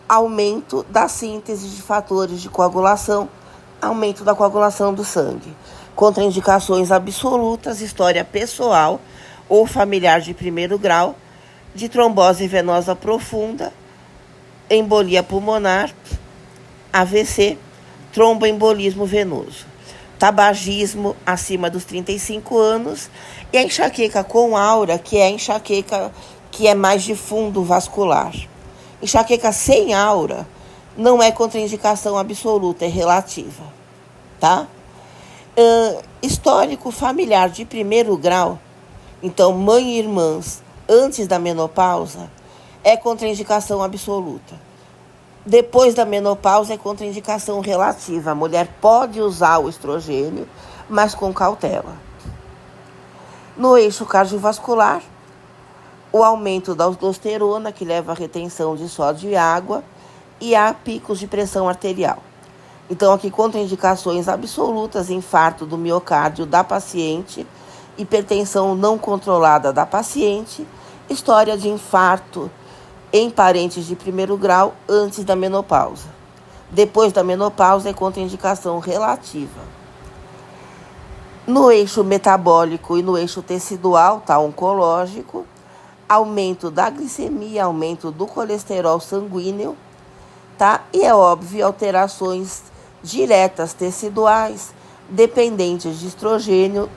aumento da síntese de fatores de coagulação, aumento da coagulação do sangue. Contraindicações absolutas, história pessoal ou familiar de primeiro grau, de trombose venosa profunda, embolia pulmonar, AVC, tromboembolismo venoso, tabagismo acima dos 35 anos e a enxaqueca com aura, que é a enxaqueca que é mais de fundo vascular. Enxaqueca sem aura não é contraindicação absoluta, é relativa, tá? Histórico familiar de primeiro grau Então, mãe e irmãs antes da menopausa é contraindicação absoluta. Depois da menopausa é contraindicação relativa. A mulher pode usar o estrogênio, mas com cautela. No eixo cardiovascular, o aumento da aldosterona, que leva à retenção de sódio e água, e há picos de pressão arterial. Então, aqui contraindicações absolutas: infarto do miocárdio da paciente, hipertensão não controlada da paciente, história de infarto em parentes de primeiro grau antes da menopausa. Depois da menopausa é contraindicação relativa. No eixo metabólico e no eixo tecidual, tá, oncológico, aumento da glicemia, aumento do colesterol sanguíneo, tá? E é óbvio, alterações diretas teciduais, dependentes de estrogênio,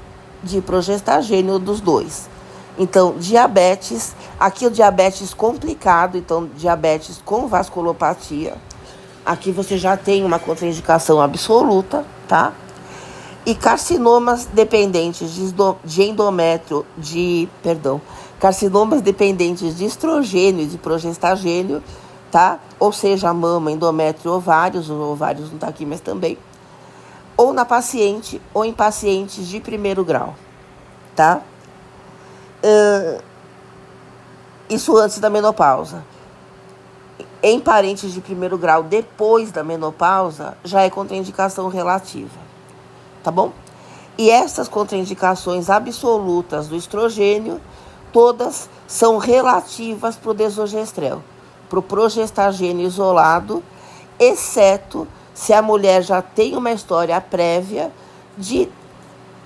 de progestagênio, dos dois. Então, diabetes, aqui o diabetes complicado, então diabetes com vasculopatia. Aqui você já tem uma contraindicação absoluta, tá? E carcinomas dependentes de endométrio, carcinomas dependentes de estrogênio e de progestagênio, tá? Ou seja, mama, endométrio, ovários, os ovários não tá aqui, mas também. Ou na paciente, ou em pacientes de primeiro grau, tá? Isso antes da menopausa. Em parentes de primeiro grau, depois da menopausa, já é contraindicação relativa, tá bom? E essas contraindicações absolutas do estrogênio, todas são relativas para o desogestrel, para o progestagênio isolado, exceto se a mulher já tem uma história prévia de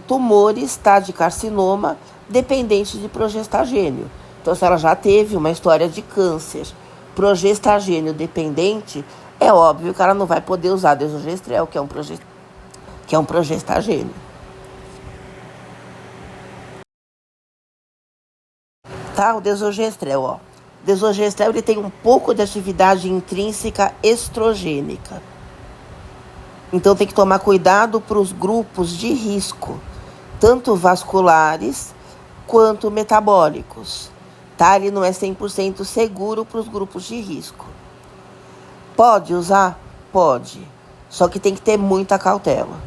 tumores, tá, de carcinoma, dependente de progestagênio. Então, se ela já teve uma história de câncer progestagênio dependente, é óbvio que ela não vai poder usar desogestrel, que é um progestagênio. Tá, o desogestrel, ó. O desogestrel, ele tem um pouco de atividade intrínseca estrogênica. Então, tem que tomar cuidado para os grupos de risco, tanto vasculares quanto metabólicos. Tá? Ele não é 100% seguro para os grupos de risco. Pode usar? Pode. Só que tem que ter muita cautela.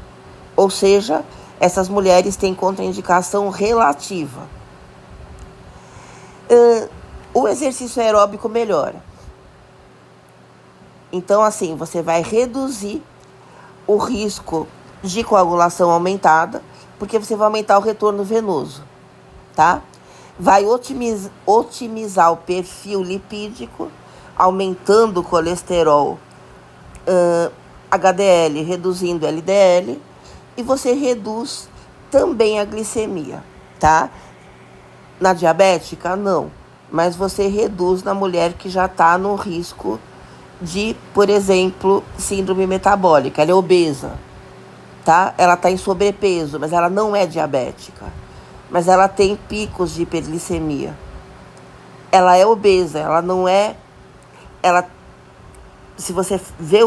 Ou seja, essas mulheres têm contraindicação relativa. O exercício aeróbico melhora. Então, assim, você vai reduzir o risco de coagulação aumentada, porque você vai aumentar o retorno venoso, tá? Vai otimizar o perfil lipídico, aumentando o colesterol HDL, reduzindo o LDL, e você reduz também a glicemia, tá? Na diabética, não, mas você reduz na mulher que já está no risco de, por exemplo, síndrome metabólica, ela é obesa, tá? Ela está em sobrepeso, mas ela não é diabética. Mas ela tem picos de hiperglicemia. Ela é obesa, ela não é... se você vê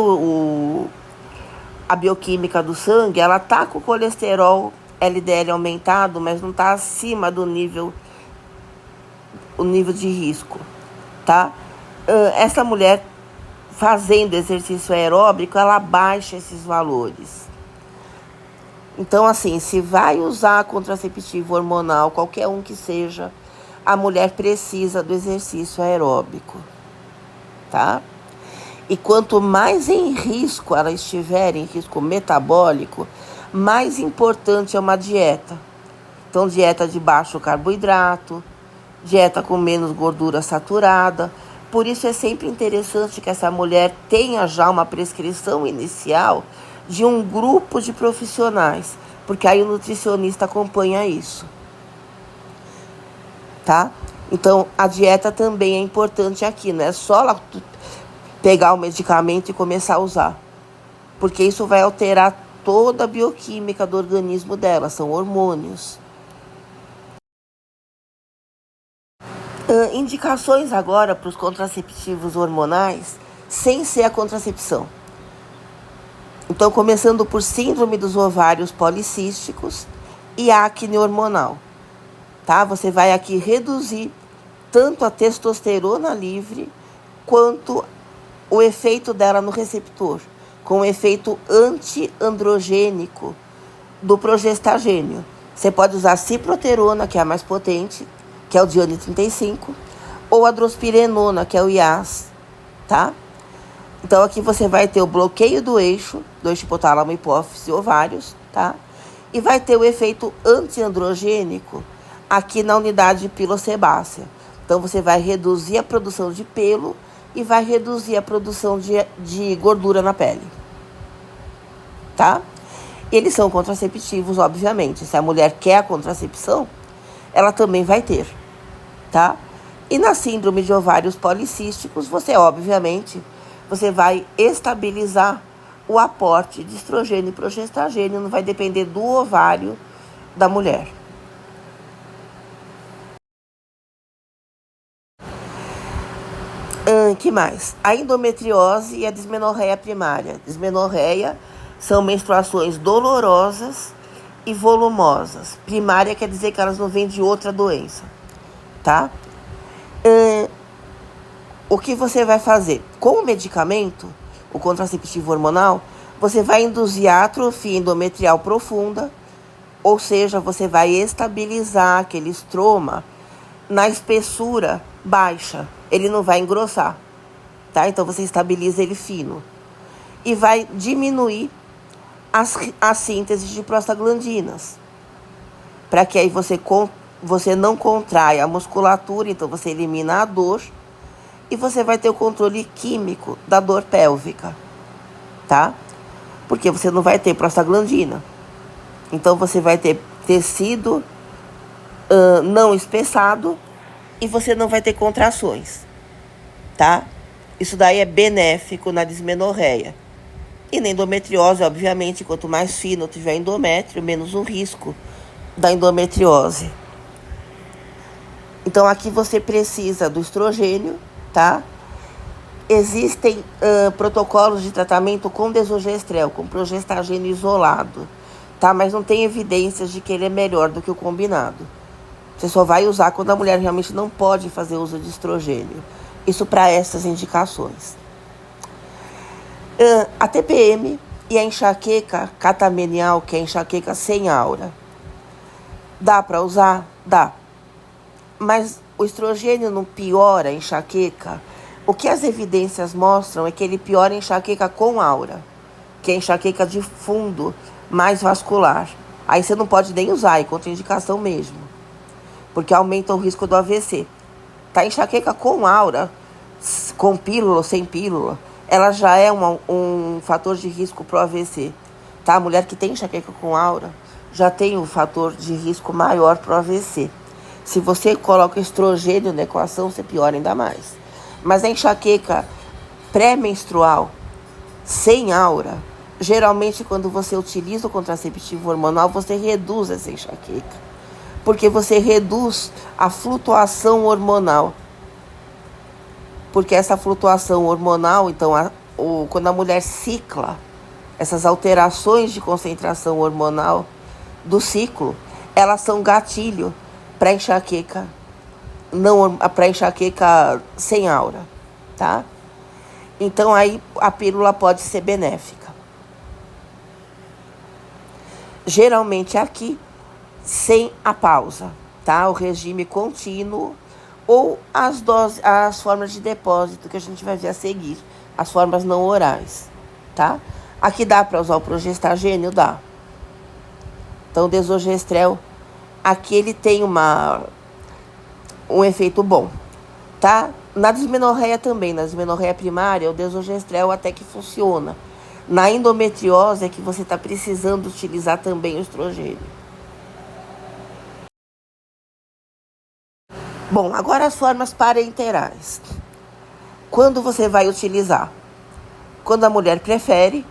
a bioquímica do sangue, ela tá com o colesterol LDL aumentado, mas não tá acima do nível de risco, tá? Essa mulher fazendo exercício aeróbico, ela baixa esses valores. Então, assim, se vai usar contraceptivo hormonal, qualquer um que seja, a mulher precisa do exercício aeróbico, tá? E quanto mais em risco ela estiver, em risco metabólico, mais importante é uma dieta. Então, dieta de baixo carboidrato, dieta com menos gordura saturada. Por isso é sempre interessante que essa mulher tenha já uma prescrição inicial de um grupo de profissionais, porque aí o nutricionista acompanha isso, tá? Então, a dieta também é importante aqui, não é só ela pegar o medicamento e começar a usar, porque isso vai alterar toda a bioquímica do organismo dela, são hormônios. Indicações agora para os contraceptivos hormonais, sem ser a contracepção. Então, começando por síndrome dos ovários policísticos e acne hormonal, tá? tá? Você vai aqui reduzir tanto a testosterona livre quanto o efeito dela no receptor, com o efeito antiandrogênico do progestagênio. Você pode usar ciproterona, que é a mais potente, que é o Diane 35, ou a drospirenona, que é o IAS, tá? Então aqui você vai ter o bloqueio do eixo hipotálamo, hipófise e ovários, tá? E vai ter o efeito antiandrogênico aqui na unidade pilosebácea. Então você vai reduzir a produção de pelo e vai reduzir a produção de gordura na pele, tá? Eles são contraceptivos, obviamente. Se a mulher quer a contracepção, ela também vai ter, tá? E na síndrome de ovários policísticos, você vai estabilizar o aporte de estrogênio e progestagênio, não vai depender do ovário da mulher. Que mais? A endometriose e a dismenorreia primária. Dismenorreia são menstruações dolorosas e volumosas. Primária quer dizer que elas não vêm de outra doença, tá? O que você vai fazer? Com o medicamento, o contraceptivo hormonal, você vai induzir a atrofia endometrial profunda, ou seja, você vai estabilizar aquele estroma na espessura baixa. Ele não vai engrossar, tá? Então você estabiliza ele fino. E vai diminuir a síntese de prostaglandinas, para que aí você não contrai a musculatura, então você elimina a dor e você vai ter o controle químico da dor pélvica, tá? Porque você não vai ter prostaglandina. Então você vai ter tecido não espessado e você não vai ter contrações, tá? Isso daí é benéfico na dismenorreia. E na endometriose, obviamente, quanto mais fino tiver endométrio, menos o risco da endometriose. Então aqui você precisa do estrogênio, tá? Existem protocolos de tratamento com desogestrel, com progestagênio isolado, tá? Mas não tem evidências de que ele é melhor do que o combinado. Você só vai usar quando a mulher realmente não pode fazer uso de estrogênio. Isso para essas indicações. A TPM e a enxaqueca catamenial, que é a enxaqueca sem aura. Dá para usar? Dá. Mas o estrogênio não piora a enxaqueca. O que as evidências mostram é que ele piora a enxaqueca com aura, que é a enxaqueca de fundo mais vascular. Aí você não pode nem usar, é contraindicação mesmo, porque aumenta o risco do AVC. Tá? Enxaqueca com aura, com pílula ou sem pílula, ela já é um fator de risco para o AVC. Tá? A mulher que tem enxaqueca com aura já tem um fator de risco maior para o AVC. Se você coloca estrogênio na equação, você piora ainda mais. Mas a enxaqueca pré-menstrual, sem aura, geralmente quando você utiliza o contraceptivo hormonal, você reduz essa enxaqueca. Porque você reduz a flutuação hormonal. Porque essa flutuação hormonal, então, quando a mulher cicla, essas alterações de concentração hormonal do ciclo, elas são gatilho para enxaqueca, não para enxaqueca sem aura, tá? Então aí a pílula pode ser benéfica. Geralmente aqui sem a pausa, tá? O regime contínuo ou as formas de depósito que a gente vai ver a seguir, as formas não orais, tá? Aqui dá para usar o progestagênio? Dá. Então o desogestrel, aqui ele tem um efeito bom, tá? Na dismenorreia também, na dismenorreia primária, o desogestrel até que funciona. Na endometriose é que você está precisando utilizar também o estrogênio. Bom, agora as formas parenterais. Quando você vai utilizar? Quando a mulher prefere,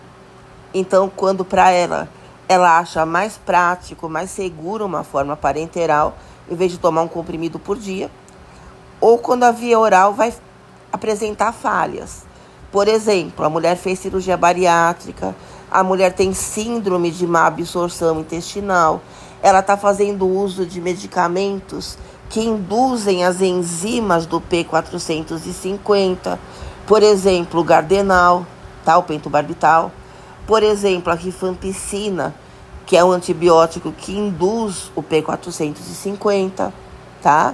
então quando para ela acha mais prático, mais seguro uma forma parenteral, em vez de tomar um comprimido por dia, ou quando a via oral vai apresentar falhas. Por exemplo, a mulher fez cirurgia bariátrica, a mulher tem síndrome de má absorção intestinal, ela está fazendo uso de medicamentos que induzem as enzimas do P450, por exemplo, o Gardenal, tá? O pentobarbital, por exemplo, a rifampicina, que é um antibiótico que induz o P450, tá?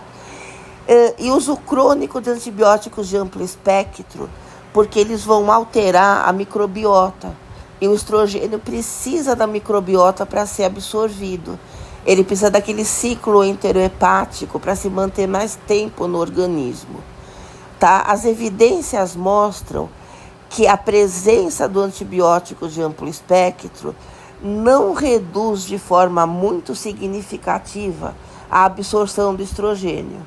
E uso crônico de antibióticos de amplo espectro, porque eles vão alterar a microbiota. E o estrogênio precisa da microbiota para ser absorvido. Ele precisa daquele ciclo enterohepático para se manter mais tempo no organismo. Tá? As evidências mostram que a presença do antibiótico de amplo espectro não reduz de forma muito significativa a absorção do estrogênio,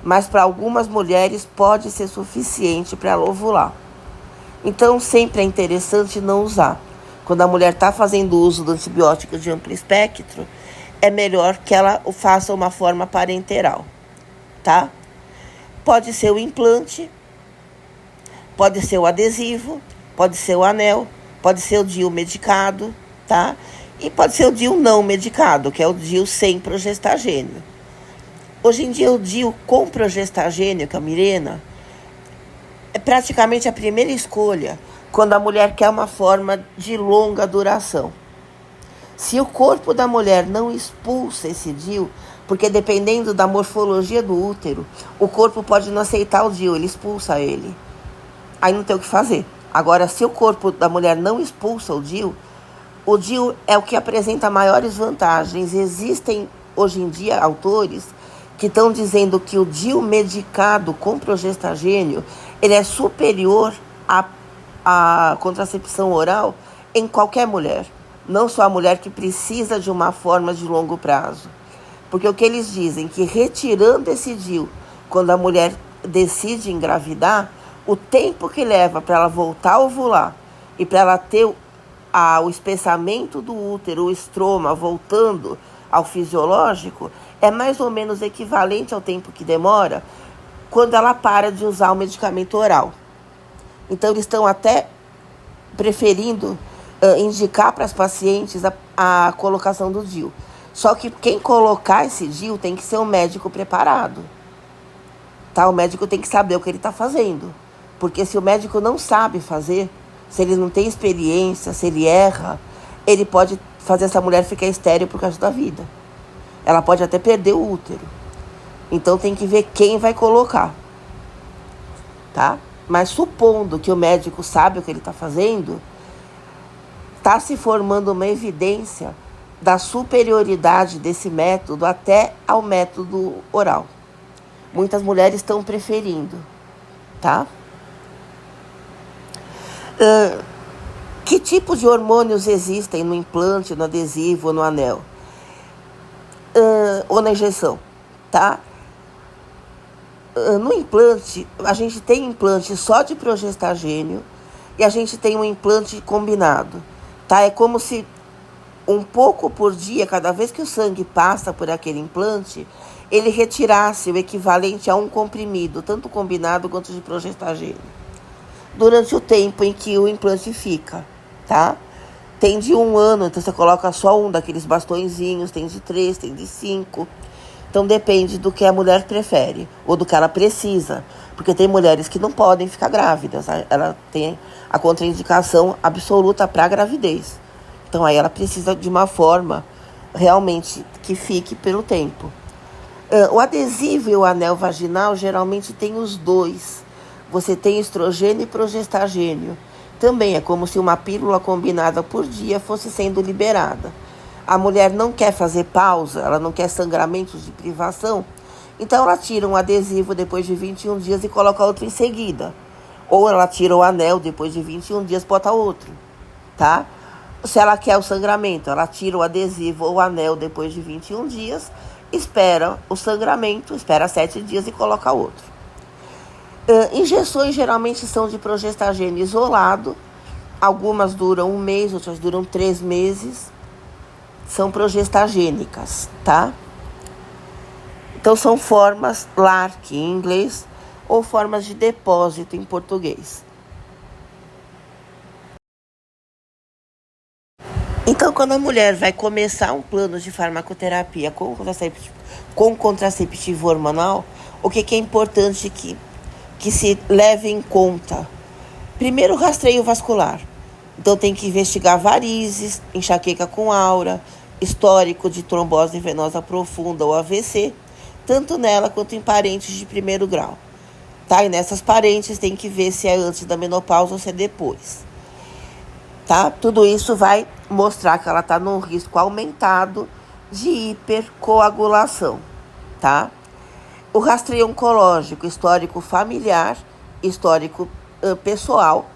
mas para algumas mulheres pode ser suficiente para ela ovular. Então, sempre é interessante não usar. Quando a mulher está fazendo uso do antibiótico de amplo espectro, é melhor que ela faça uma forma parenteral, tá? Pode ser o implante, pode ser o adesivo, pode ser o anel, pode ser o DIU medicado, tá? E pode ser o DIU não medicado, que é o DIU sem progestagênio. Hoje em dia, o DIU com progestagênio, que é a Mirena, é praticamente a primeira escolha quando a mulher quer uma forma de longa duração. Se o corpo da mulher não expulsa esse DIU, porque dependendo da morfologia do útero, o corpo pode não aceitar o DIU, ele expulsa ele. Aí não tem o que fazer. Agora, se o corpo da mulher não expulsa o DIU é o que apresenta maiores vantagens. Existem, hoje em dia, autores que estão dizendo que o DIU medicado com progestagênio, ele é superior à contracepção oral em qualquer mulher. Não só a mulher que precisa de uma forma de longo prazo. Porque o que eles dizem, que retirando esse DIU, quando a mulher decide engravidar, o tempo que leva para ela voltar a ovular e para ela ter o espessamento do útero, o estroma, voltando ao fisiológico, é mais ou menos equivalente ao tempo que demora quando ela para de usar o medicamento oral. Então, eles estão até preferindo indicar para as pacientes a colocação do DIU. Só que quem colocar esse DIU tem que ser um médico preparado. Tá? O médico tem que saber o que ele está fazendo. Porque se o médico não sabe fazer, se ele não tem experiência, se ele erra, ele pode fazer essa mulher ficar estéril por causa da vida. Ela pode até perder o útero. Então tem que ver quem vai colocar. Tá? Mas supondo que o médico sabe o que ele está fazendo, está se formando uma evidência da superioridade desse método até ao método oral. Muitas mulheres estão preferindo, tá? Que tipo de hormônios existem no implante, no adesivo, no anel? Ou na injeção, tá? No implante, a gente tem implante só de progestagênio e a gente tem um implante combinado, tá? É como se um pouco por dia, cada vez que o sangue passa por aquele implante, ele retirasse o equivalente a um comprimido, tanto combinado quanto de progestagênio, durante o tempo em que o implante fica, tá? Tem de 1 ano, então você coloca só um daqueles bastõezinhos, tem de 3, tem de 5. Então depende do que a mulher prefere, ou do que ela precisa. Porque tem mulheres que não podem ficar grávidas, ela tem a contraindicação absoluta para a gravidez. Então aí ela precisa de uma forma realmente que fique pelo tempo. O adesivo e o anel vaginal geralmente tem os dois. Você tem estrogênio e progestagênio. Também é como se uma pílula combinada por dia fosse sendo liberada. A mulher não quer fazer pausa, ela não quer sangramentos de privação, então ela tira um adesivo depois de 21 dias e coloca outro em seguida. Ou ela tira o anel depois de 21 dias e bota outro, tá? Se ela quer o sangramento, ela tira o adesivo ou o anel depois de 21 dias, espera o sangramento, espera 7 dias e coloca outro. Injeções geralmente são de progestagênio isolado. Algumas duram 1 mês, outras duram 3 meses. São progestagênicas, tá? Então são formas LARC em inglês ou formas de depósito em português. Então, quando a mulher vai começar um plano de farmacoterapia com contraceptivo hormonal, o que é importante que se leve em conta? Primeiro, o rastreio vascular. Então, tem que investigar varizes, enxaqueca com aura, histórico de trombose venosa profunda ou AVC, tanto nela quanto em parentes de primeiro grau. Tá? E nessas parentes tem que ver se é antes da menopausa ou se é depois. Tá? Tudo isso vai mostrar que ela está num risco aumentado de hipercoagulação. Tá? O rastreio oncológico, histórico familiar, histórico pessoal,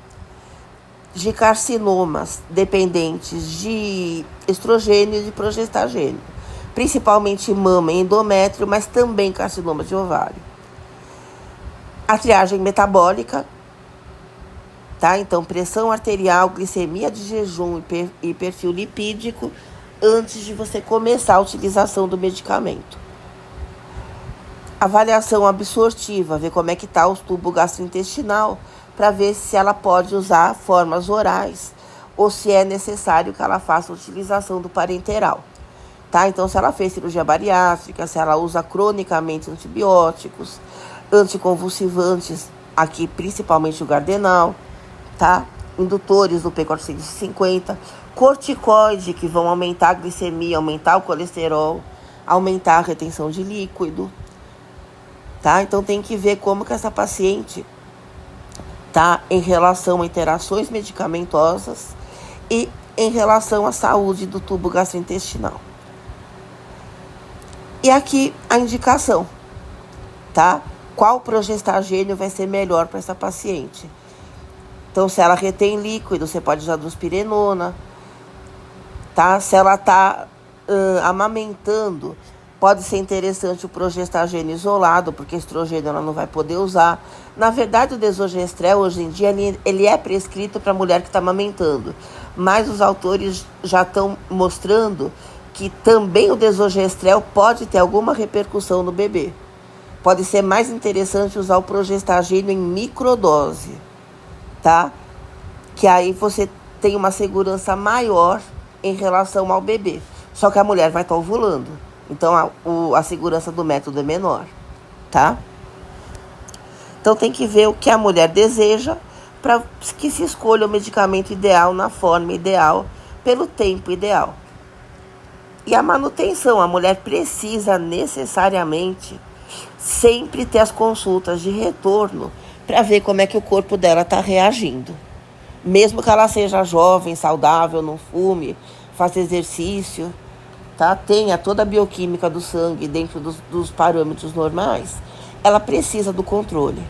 de carcinomas dependentes de estrogênio e de progestagênio, principalmente mama e endométrio, mas também carcinoma de ovário. A triagem metabólica, tá? Então, pressão arterial, glicemia de jejum e perfil lipídico antes de você começar a utilização do medicamento. Avaliação absortiva, ver como é que está o tubo gastrointestinal, para ver se ela pode usar formas orais ou se é necessário que ela faça a utilização do parenteral. Tá? Então, se ela fez cirurgia bariátrica, se ela usa cronicamente antibióticos, anticonvulsivantes, aqui principalmente o Gardenal, tá? Indutores do P450, corticoide, que vão aumentar a glicemia, aumentar o colesterol, aumentar a retenção de líquido, tá? Então, tem que ver como que essa paciente tá em relação a interações medicamentosas e em relação à saúde do tubo gastrointestinal. E aqui a indicação, tá? Qual progestagênio vai ser melhor para essa paciente? Então, se ela retém líquido, você pode usar drospirenona, tá? Se ela está amamentando, pode ser interessante o progestagênio isolado, porque estrogênio ela não vai poder usar. Na verdade, o desogestrel, hoje em dia, ele é prescrito para a mulher que está amamentando. Mas os autores já estão mostrando que também o desogestrel pode ter alguma repercussão no bebê. Pode ser mais interessante usar o progestagênio em microdose, tá? Que aí você tem uma segurança maior em relação ao bebê. Só que a mulher vai estar ovulando. Então, a segurança do método é menor, tá? Então, tem que ver o que a mulher deseja para que se escolha o medicamento ideal na forma ideal, pelo tempo ideal. E a manutenção, a mulher precisa necessariamente sempre ter as consultas de retorno para ver como é que o corpo dela está reagindo. Mesmo que ela seja jovem, saudável, não fume, faça exercício, tá? Tenha toda a bioquímica do sangue dentro dos parâmetros normais, ela precisa do controle.